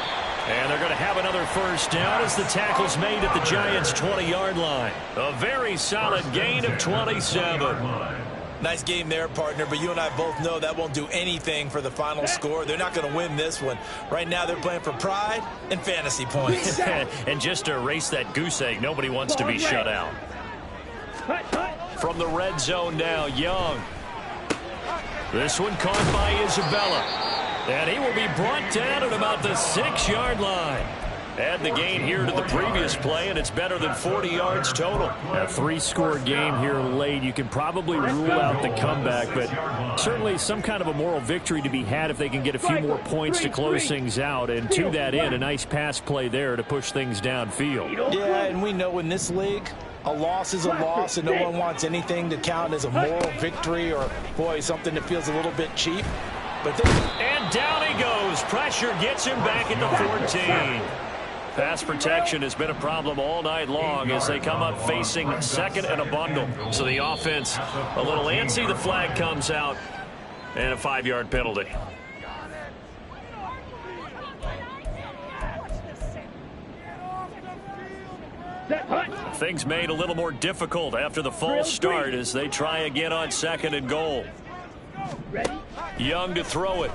[SPEAKER 2] And they're going to have another first down as the tackle's made at the Giants' 20-yard line. A very solid gain of 27.
[SPEAKER 4] Nice game there, partner, but you and I both know that won't do anything for the final score. They're not going to win this one. Right now they're playing for pride and fantasy points.
[SPEAKER 2] And just to erase that goose egg, nobody wants to be shut out. From the red zone now, Young. This one caught by Isabella. And he will be brought down at about the 6-yard line. Add the gain here to the previous play, and it's better than 40 yards total. A 3-score game here late. You can probably rule out the comeback, but certainly some kind of a moral victory to be had if they can get a few more points to close things out. And to that end, a nice pass play there to push things downfield.
[SPEAKER 4] Yeah, and we know in this league, a loss is a loss, and no one wants anything to count as a moral victory or, boy, something that feels a little bit cheap.
[SPEAKER 2] And down he goes. Pressure gets him back at the 14. Pass protection has been a problem all night long as they come up facing 2nd and a bundle. So the offense a little antsy. The flag comes out and a 5-yard penalty. Things made a little more difficult after the false start as they try again on 2nd and goal. Young to throw it.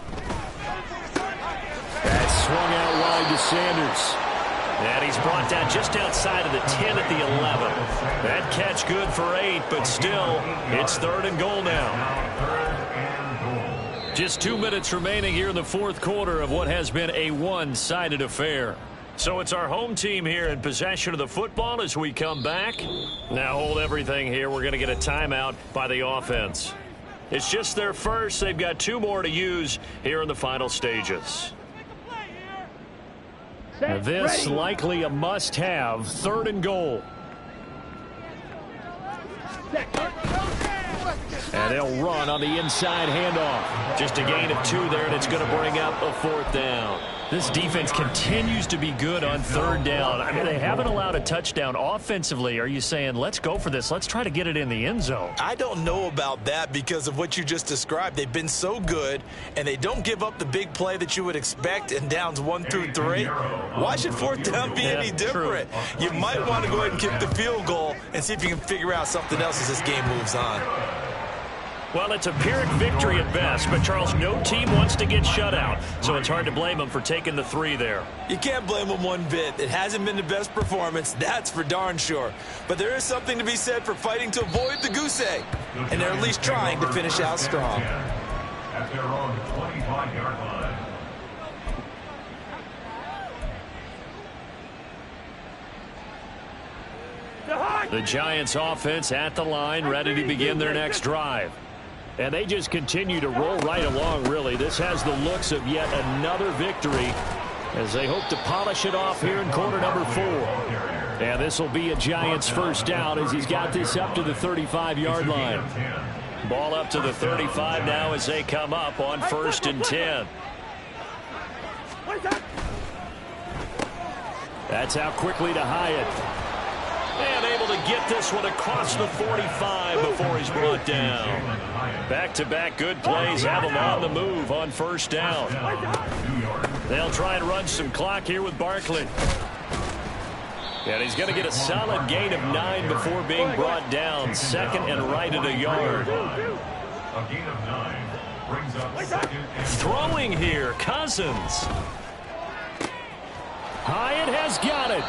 [SPEAKER 2] That's swung out wide to Sanders. And he's brought down just outside of the 10 at the 11. That catch good for 8, but still, it's 3rd and goal now. Just 2 minutes remaining here in the 4th quarter of what has been a one-sided affair. So it's our home team here in possession of the football as we come back. Now hold everything here. We're going to get a timeout by the offense. It's just their first. They've got 2 more to use here in the final stages. This likely a must-have. 3rd and goal. And they'll run on the inside handoff. Just a gain of 2 there, and it's going to bring up a 4th down. This defense continues to be good on 3rd down. I mean, they haven't allowed a touchdown offensively. Are you saying, let's go for this? Let's try to get it in the end zone.
[SPEAKER 4] I don't know about that because of what you just described. They've been so good, and they don't give up the big play that you would expect in downs 1 through 3. Why should 4th down be any different? True. You might want to go ahead and kick the field goal and see if you can figure out something else as this game moves on.
[SPEAKER 2] Well, it's a Pyrrhic victory at best, but, Charles, no team wants to get shut out, so it's hard to blame them for taking the 3 there.
[SPEAKER 4] You can't blame them one bit. It hasn't been the best performance, that's for darn sure. But there is something to be said for fighting to avoid the goose egg, and they're at least trying to finish out strong.
[SPEAKER 3] At their own 25-yard line.
[SPEAKER 2] The Giants offense at the line, ready to begin their next drive. And they just continue to roll right along, really. This has the looks of yet another victory as they hope to polish it off here in quarter number 4. And this will be a Giants first down as he's got this up to the 35-yard line. Ball up to the 35 now as they come up on 1st and 10. That's out quickly to Hyatt. And able to get this one across the 45 before he's brought down. Back-to-back good plays have him on the move on 1st down. They'll try and run some clock here with Barkley. And he's going to get a solid gain of 9 before being brought down. 2nd and right at a yard.
[SPEAKER 3] A gain of 9 brings up 2nd and
[SPEAKER 2] Throwing here, Cousins. Hyatt has got it.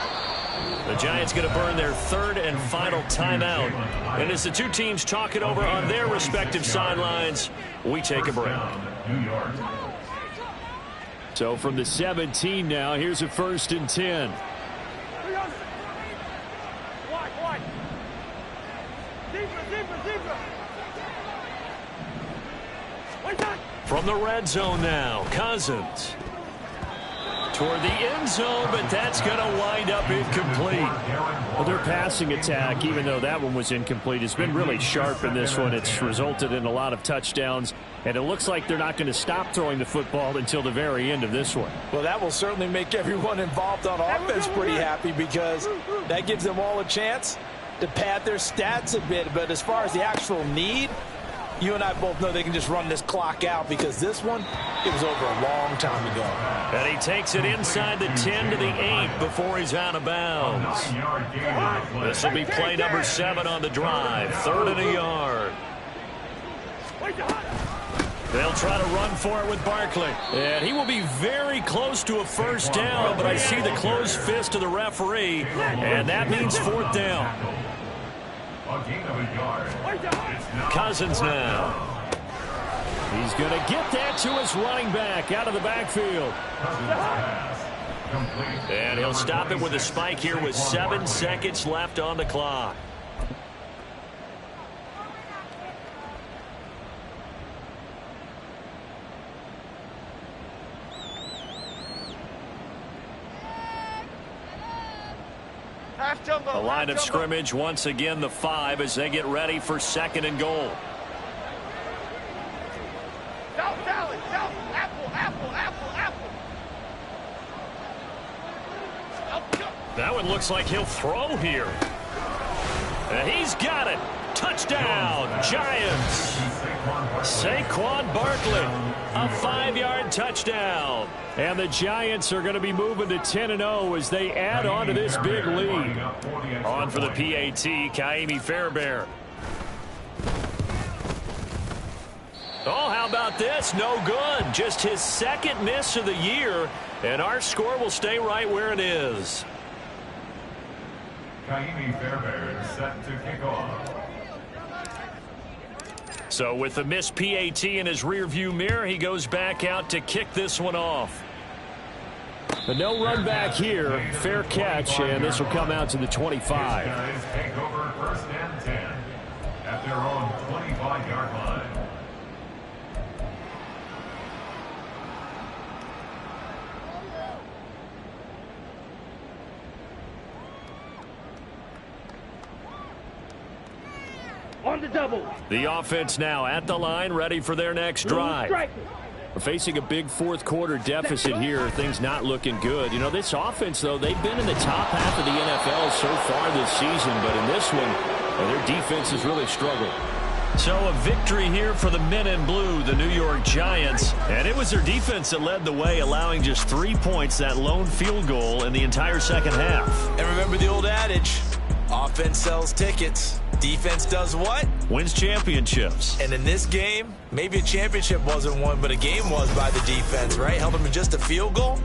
[SPEAKER 2] The Giants going to burn their 3rd and final timeout. And as the two teams talk it over on their respective sidelines, we take a break. So from the 17 now, here's a 1st and 10. From the red zone now, Cousins. Toward the end zone, but that's going to wind up incomplete. Well, their passing attack, even though that one was incomplete, has been really sharp in this one. It's resulted in a lot of touchdowns, and it looks like they're not going to stop throwing the football until the very end of this one.
[SPEAKER 4] Well, that will certainly make everyone involved on offense pretty happy because that gives them all a chance to pad their stats a bit. But as far as the actual need, you and I both know they can just run this clock out because this one, it was over a long time ago.
[SPEAKER 2] And he takes it inside the 10 to the 8 before he's out of bounds. This will be play number 7 on the drive. 3rd and a yard. They'll try to run for it with Barkley. And he will be very close to a 1st down, but I see the closed fist of the referee, and that means 4th down. Cousins now. He's going to get that to his running back out of the backfield. And he'll stop it with a spike here with 7 seconds left on the clock. The line of scrimmage once again the 5 as they get ready for 2nd and goal. That one looks like he'll throw here. And he's got it. Touchdown, Giants. Saquon Barkley, a 5-yard touchdown. And the Giants are going to be moving to 10-0 as they add on to this big lead. On for the PAT, Kaimi Fairbairn. Oh, how about this? No good. Just his 2nd miss of the year, and our score will stay right where it is.
[SPEAKER 3] Kaimi Fairbairn set to kick off.
[SPEAKER 2] So with the missed PAT in his rearview mirror, he goes back out to kick this one off. But no run back here. Fair catch, and this will come out to the 25.
[SPEAKER 3] Guys take over 1st and 10 at their own 25-yard line.
[SPEAKER 6] On the double.
[SPEAKER 2] The offense now at the line, ready for their next drive. We're facing a big 4th quarter deficit here. Things not looking good. You know, this offense, though, they've been in the top half of the NFL so far this season, but in this one, their defense has really struggled. So a victory here for the men in blue, the New York Giants. And it was their defense that led the way, allowing just 3 points, that lone field goal in the entire 2nd half.
[SPEAKER 4] And remember the old adage, offense sells tickets. Defense does what?
[SPEAKER 2] Wins championships.
[SPEAKER 4] And in this game, maybe a championship wasn't won, but a game was by the defense, right? Held them to just a field goal.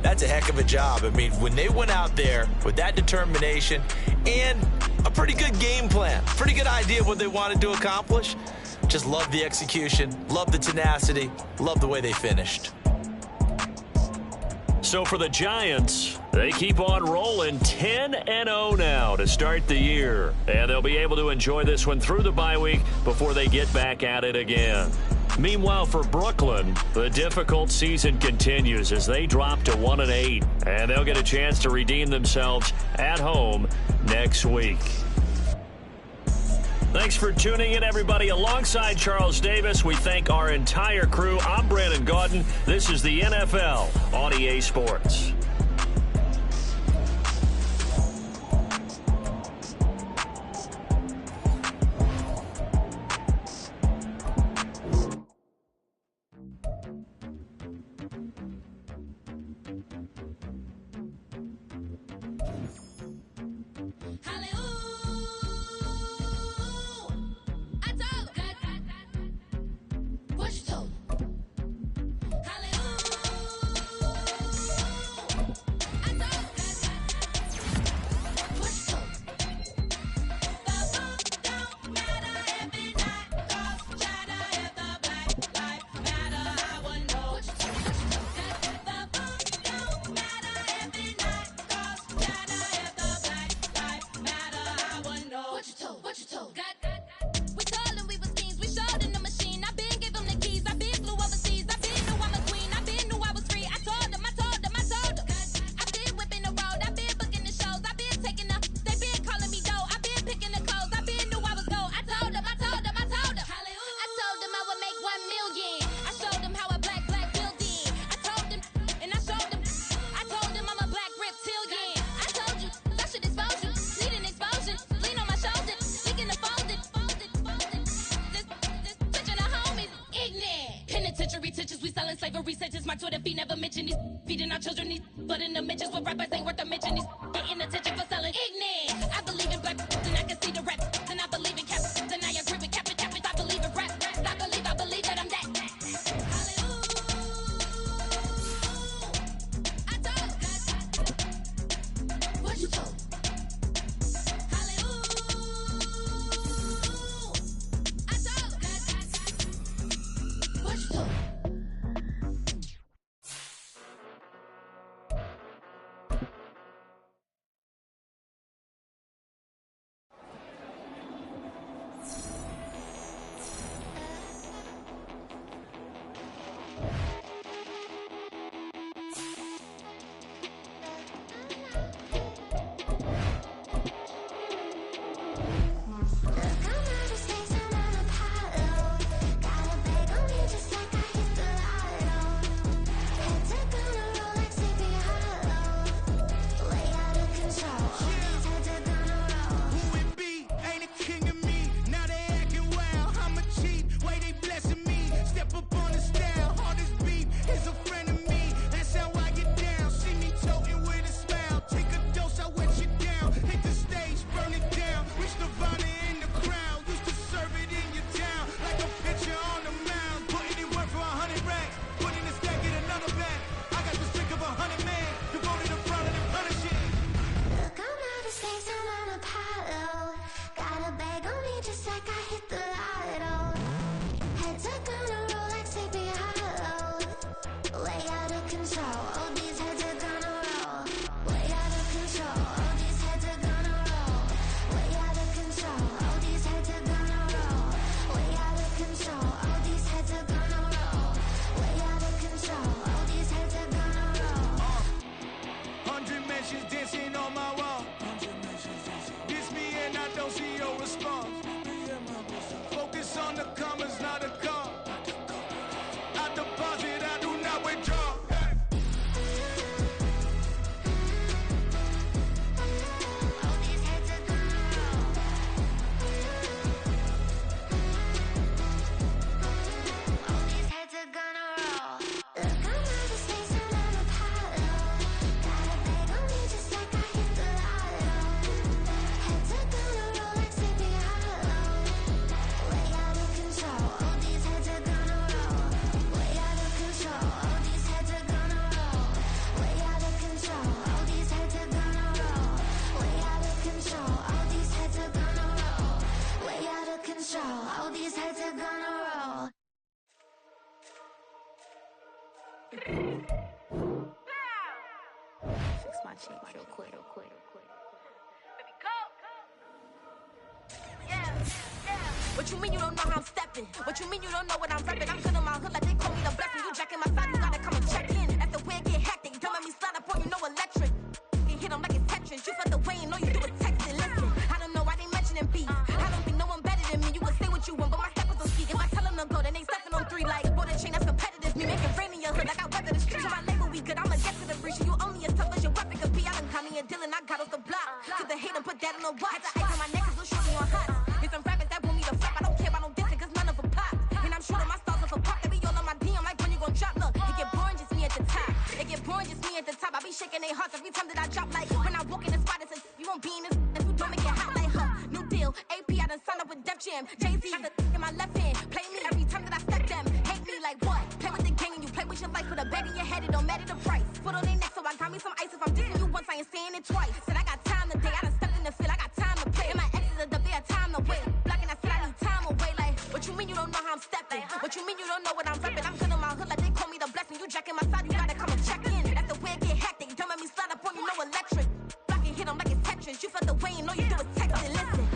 [SPEAKER 4] That's a heck of a job. I mean, when they went out there with that determination and a pretty good game plan, pretty good idea of what they wanted to accomplish, just love the execution, love the tenacity, love the way they finished.
[SPEAKER 2] So for the Giants, they keep on rolling 10-0 now to start the year. And they'll be able to enjoy this one through the bye week before they get back at it again. Meanwhile, for Brooklyn, the difficult season continues as they drop to 1-8. And they'll get a chance to redeem themselves at home next week. Thanks for tuning in, everybody. Alongside Charles Davis, we thank our entire crew. I'm Brandon Gaudin. This is the NFL on EA Sports.
[SPEAKER 7] What you mean you don't know how I'm stepping? What you mean you don't know what I'm repping? I'm good on my hood like they call me the blessing. You jacking my side, you gotta come and check in. That's the way it get hectic. Don't let me slide up on you, no electric. You hit them like it's Tetris. You felt the way and all you do is text it. Listen, I don't know why they mentioning beef. I don't think no one better than me. You will say what you want, but my steppers don't speak. If I tell them to go, then they stepping on 3 like border chain. That's competitive. Me making rain in your hood like I weather the streets. So my label we good. I'ma get to the breach. You only as tough as your weapon could be. I done caught me a Dylan. I got off the block. To the hate and put that on the watch. Had the ice on my neck, cause little shorty on hot. There's some rappers that want me to flop. I don't care about no dissing, cause none of them pop. And I'm shooting my stars off a pop. They be all on my DM like when you gon' drop. Look, it get boring, just me at the top. It get boring, just me at the top. I be shaking their hearts every time that I drop. Like when I walk in the spot, it says you won't be in this if you don't make it hot like her. New deal, AP, I done signed up with Def Jam. Jay-Z got the in my left hand. Play me every time that I step them. Hate me like what? Play with the gang and you play with your life. Put a bet in your head, it don't matter the price. Foot on their neck, so I got me some ice. If I'm dissing you once, I ain't saying it twice. Said I got time today, I done stepped in the field, I got time to play. And my exes are up there, time to wait. Blocking, I said I need time away. Like, what you mean you don't know how I'm stepping? What you mean you don't know what I'm repping? I'm good on my hood like they call me the blessing. You jacking my side, you gotta come and check in. That's the way it get hectic. Don't let me slide up on you, no electric. Blocking, hit them like it's Tetris. You felt the way and all you do is text it. Listen.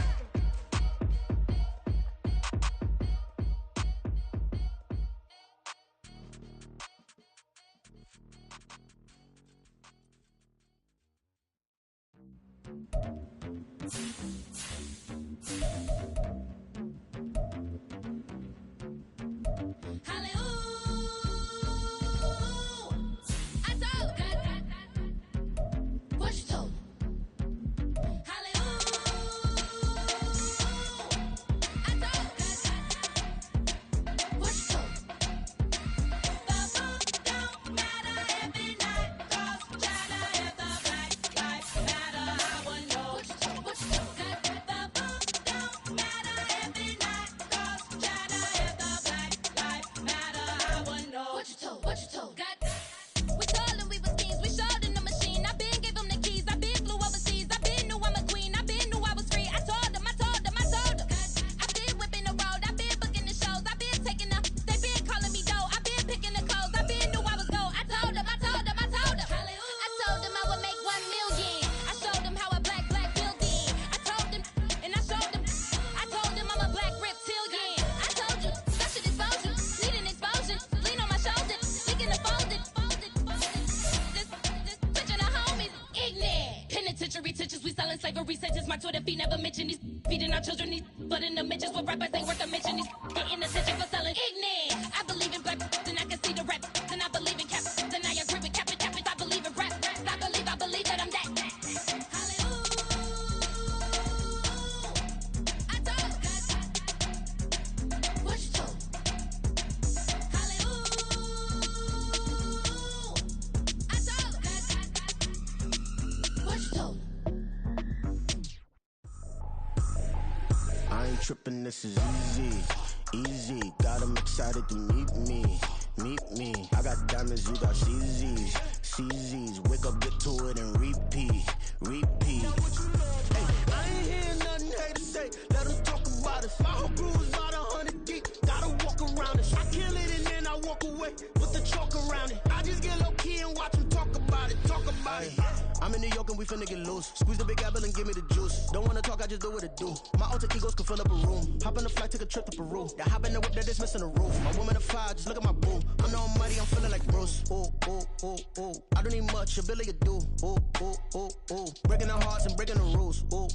[SPEAKER 8] Slavery sentences, my Twitter feed never mention these feeding our children these, but in the mentions what rappers ain't worth a mention these getting attention for selling ignorant. I believe in black and I can see the rap, and I believe in cap, and I agree with cap and I believe in rap. I believe that I'm that. I told what you told. I told what you told.
[SPEAKER 9] I ain't tripping, this is easy, easy. Got them excited to meet me. I got diamonds, you got CZs, CZs. Wake up, get to it, and repeat. Hey, I ain't hearing nothing hate to say. Let them talk about us. My whole crew is about 100 deep. Gotta walk around us. I kill it and then I walk away with the chalk around it. I just get low key and watch them talk about it. I'm in New York and we finna get loose. Squeeze the big apple and give me the juice. Don't wanna talk, I just do what it do. My alter egos can fill up a room. Hop on the flight, take a trip to Peru. Yeah, hop in the whip that is missing the roof. My woman of fire, just look at my boo. I'm no money, I'm feeling like Bruce. Ooh. I don't need much, ability to do. Ooh. Breaking the hearts and breaking the rules. Ooh.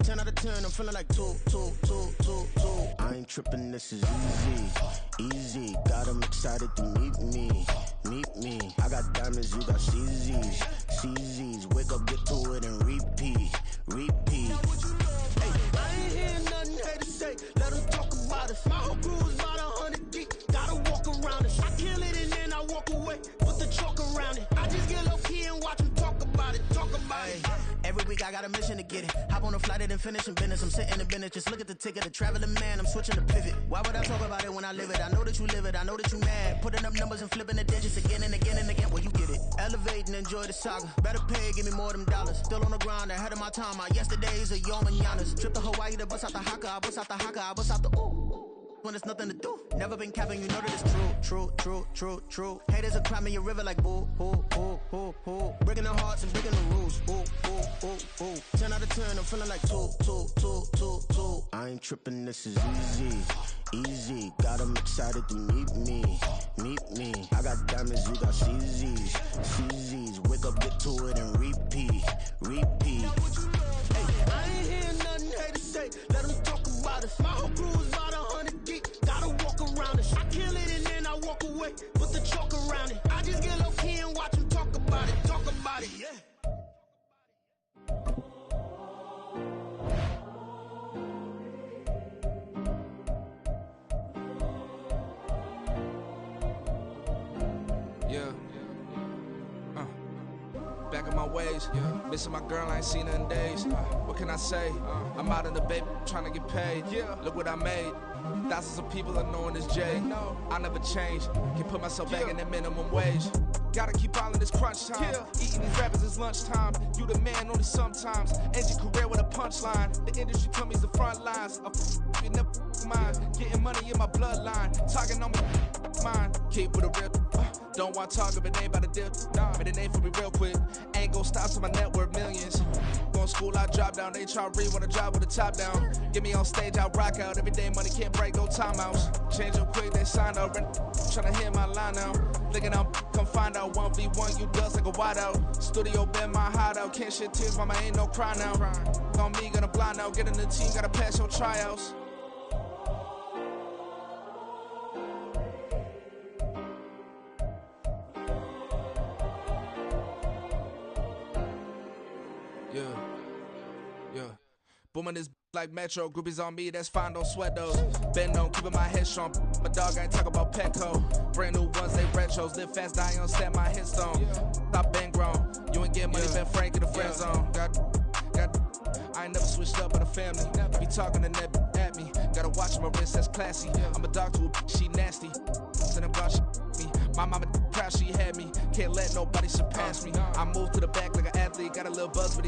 [SPEAKER 9] 10 out of 10, I'm feeling like 2. I ain't tripping, this is easy. Got them excited to meet me. I got diamonds, you got CZs. Wake up, get to it, and repeat. Hey, I ain't hearing nothing hate to say. Let them talk about us. My whole crew is about 100 deep. Gotta walk around us. I kill it and then I walk away with the chalk around it. I just get low key and watch them talk about it. Every week I got a mission to get it. Hop on a flight and finish in business. I'm sitting in business, just look at the ticket. A traveling man, I'm switching to pivot. Why would I talk about it when I live it? I know that you live it, I know that you mad. Putting up numbers and flipping the digits again and again. Well, you get it. Elevate and enjoy the saga. Better pay, give me more them dollars. Still on the grind, ahead of my time. My yesterdays are yo mananas. Trip to Hawaii to bust out the haka. I bust out the ooh. when there's nothing to do. Never been capping, you know that it's true. Haters are climbing your river like boo. Breaking the hearts and breaking the rules. Ooh. 10 out of 10, I'm feeling like two. I ain't tripping, this is easy. Got 'em excited to meet me. I got diamonds, you got CZs. Wake up, get to it and repeat. Hey, I ain't hearing nothing haters say. Let them talk about us. My whole crew is about 100 deep. Gotta walk around it. I kill it and then I walk away. Put the chalk around it. I just get low key and watch them talk about it. Yeah.
[SPEAKER 10] Back in my ways, missing my girl, I ain't seen her in days. What can I say? I'm out in the baby, trying to get paid. Look what I made. Thousands of people are knowing this Jay. I never change. Can put myself back in that minimum wage. Gotta keep all in this crunch time. Eating these rappers is lunchtime. You the man only sometimes. End your career with a punchline. The industry told me it's the front lines. You never mind. Getting money in my bloodline. Talking on me, mine. Keep with a real. Don't want to talk if it ain't about a deal. But it ain't for me real quick. Ain't gon' stop till my net worth millions. Going school, I drop down. They try to read when I drive with the top down. Get me on stage, I rock out. Every day money can't break, no timeouts. Change up quick, they sign up. Tryna hear my line now. Thinking I'm come find out 1v1, you dust like a wideout. Studio been my hideout. Can't shed tears, mama ain't no cry now. On me, gonna blind out. Get in the team, gotta pass your tryouts. Yeah. Booming this like Metro. Groupies on me, that's fine, don't sweat those. Been on, keeping my head strong. My dog ain't talk about Petco. Brand new ones, they retros. Live fast, die on, set my headstone. Stop been grown. You ain't get money, been frank in the friend zone. I ain't never switched up on the family. Be talking to that at me. Gotta watch my wrist, that's classy. I'm a dog to a she nasty. Then I'm about me. My mama proud she had me. Can't let nobody surpass me. I move to the back like an athlete. Got a little buzz for these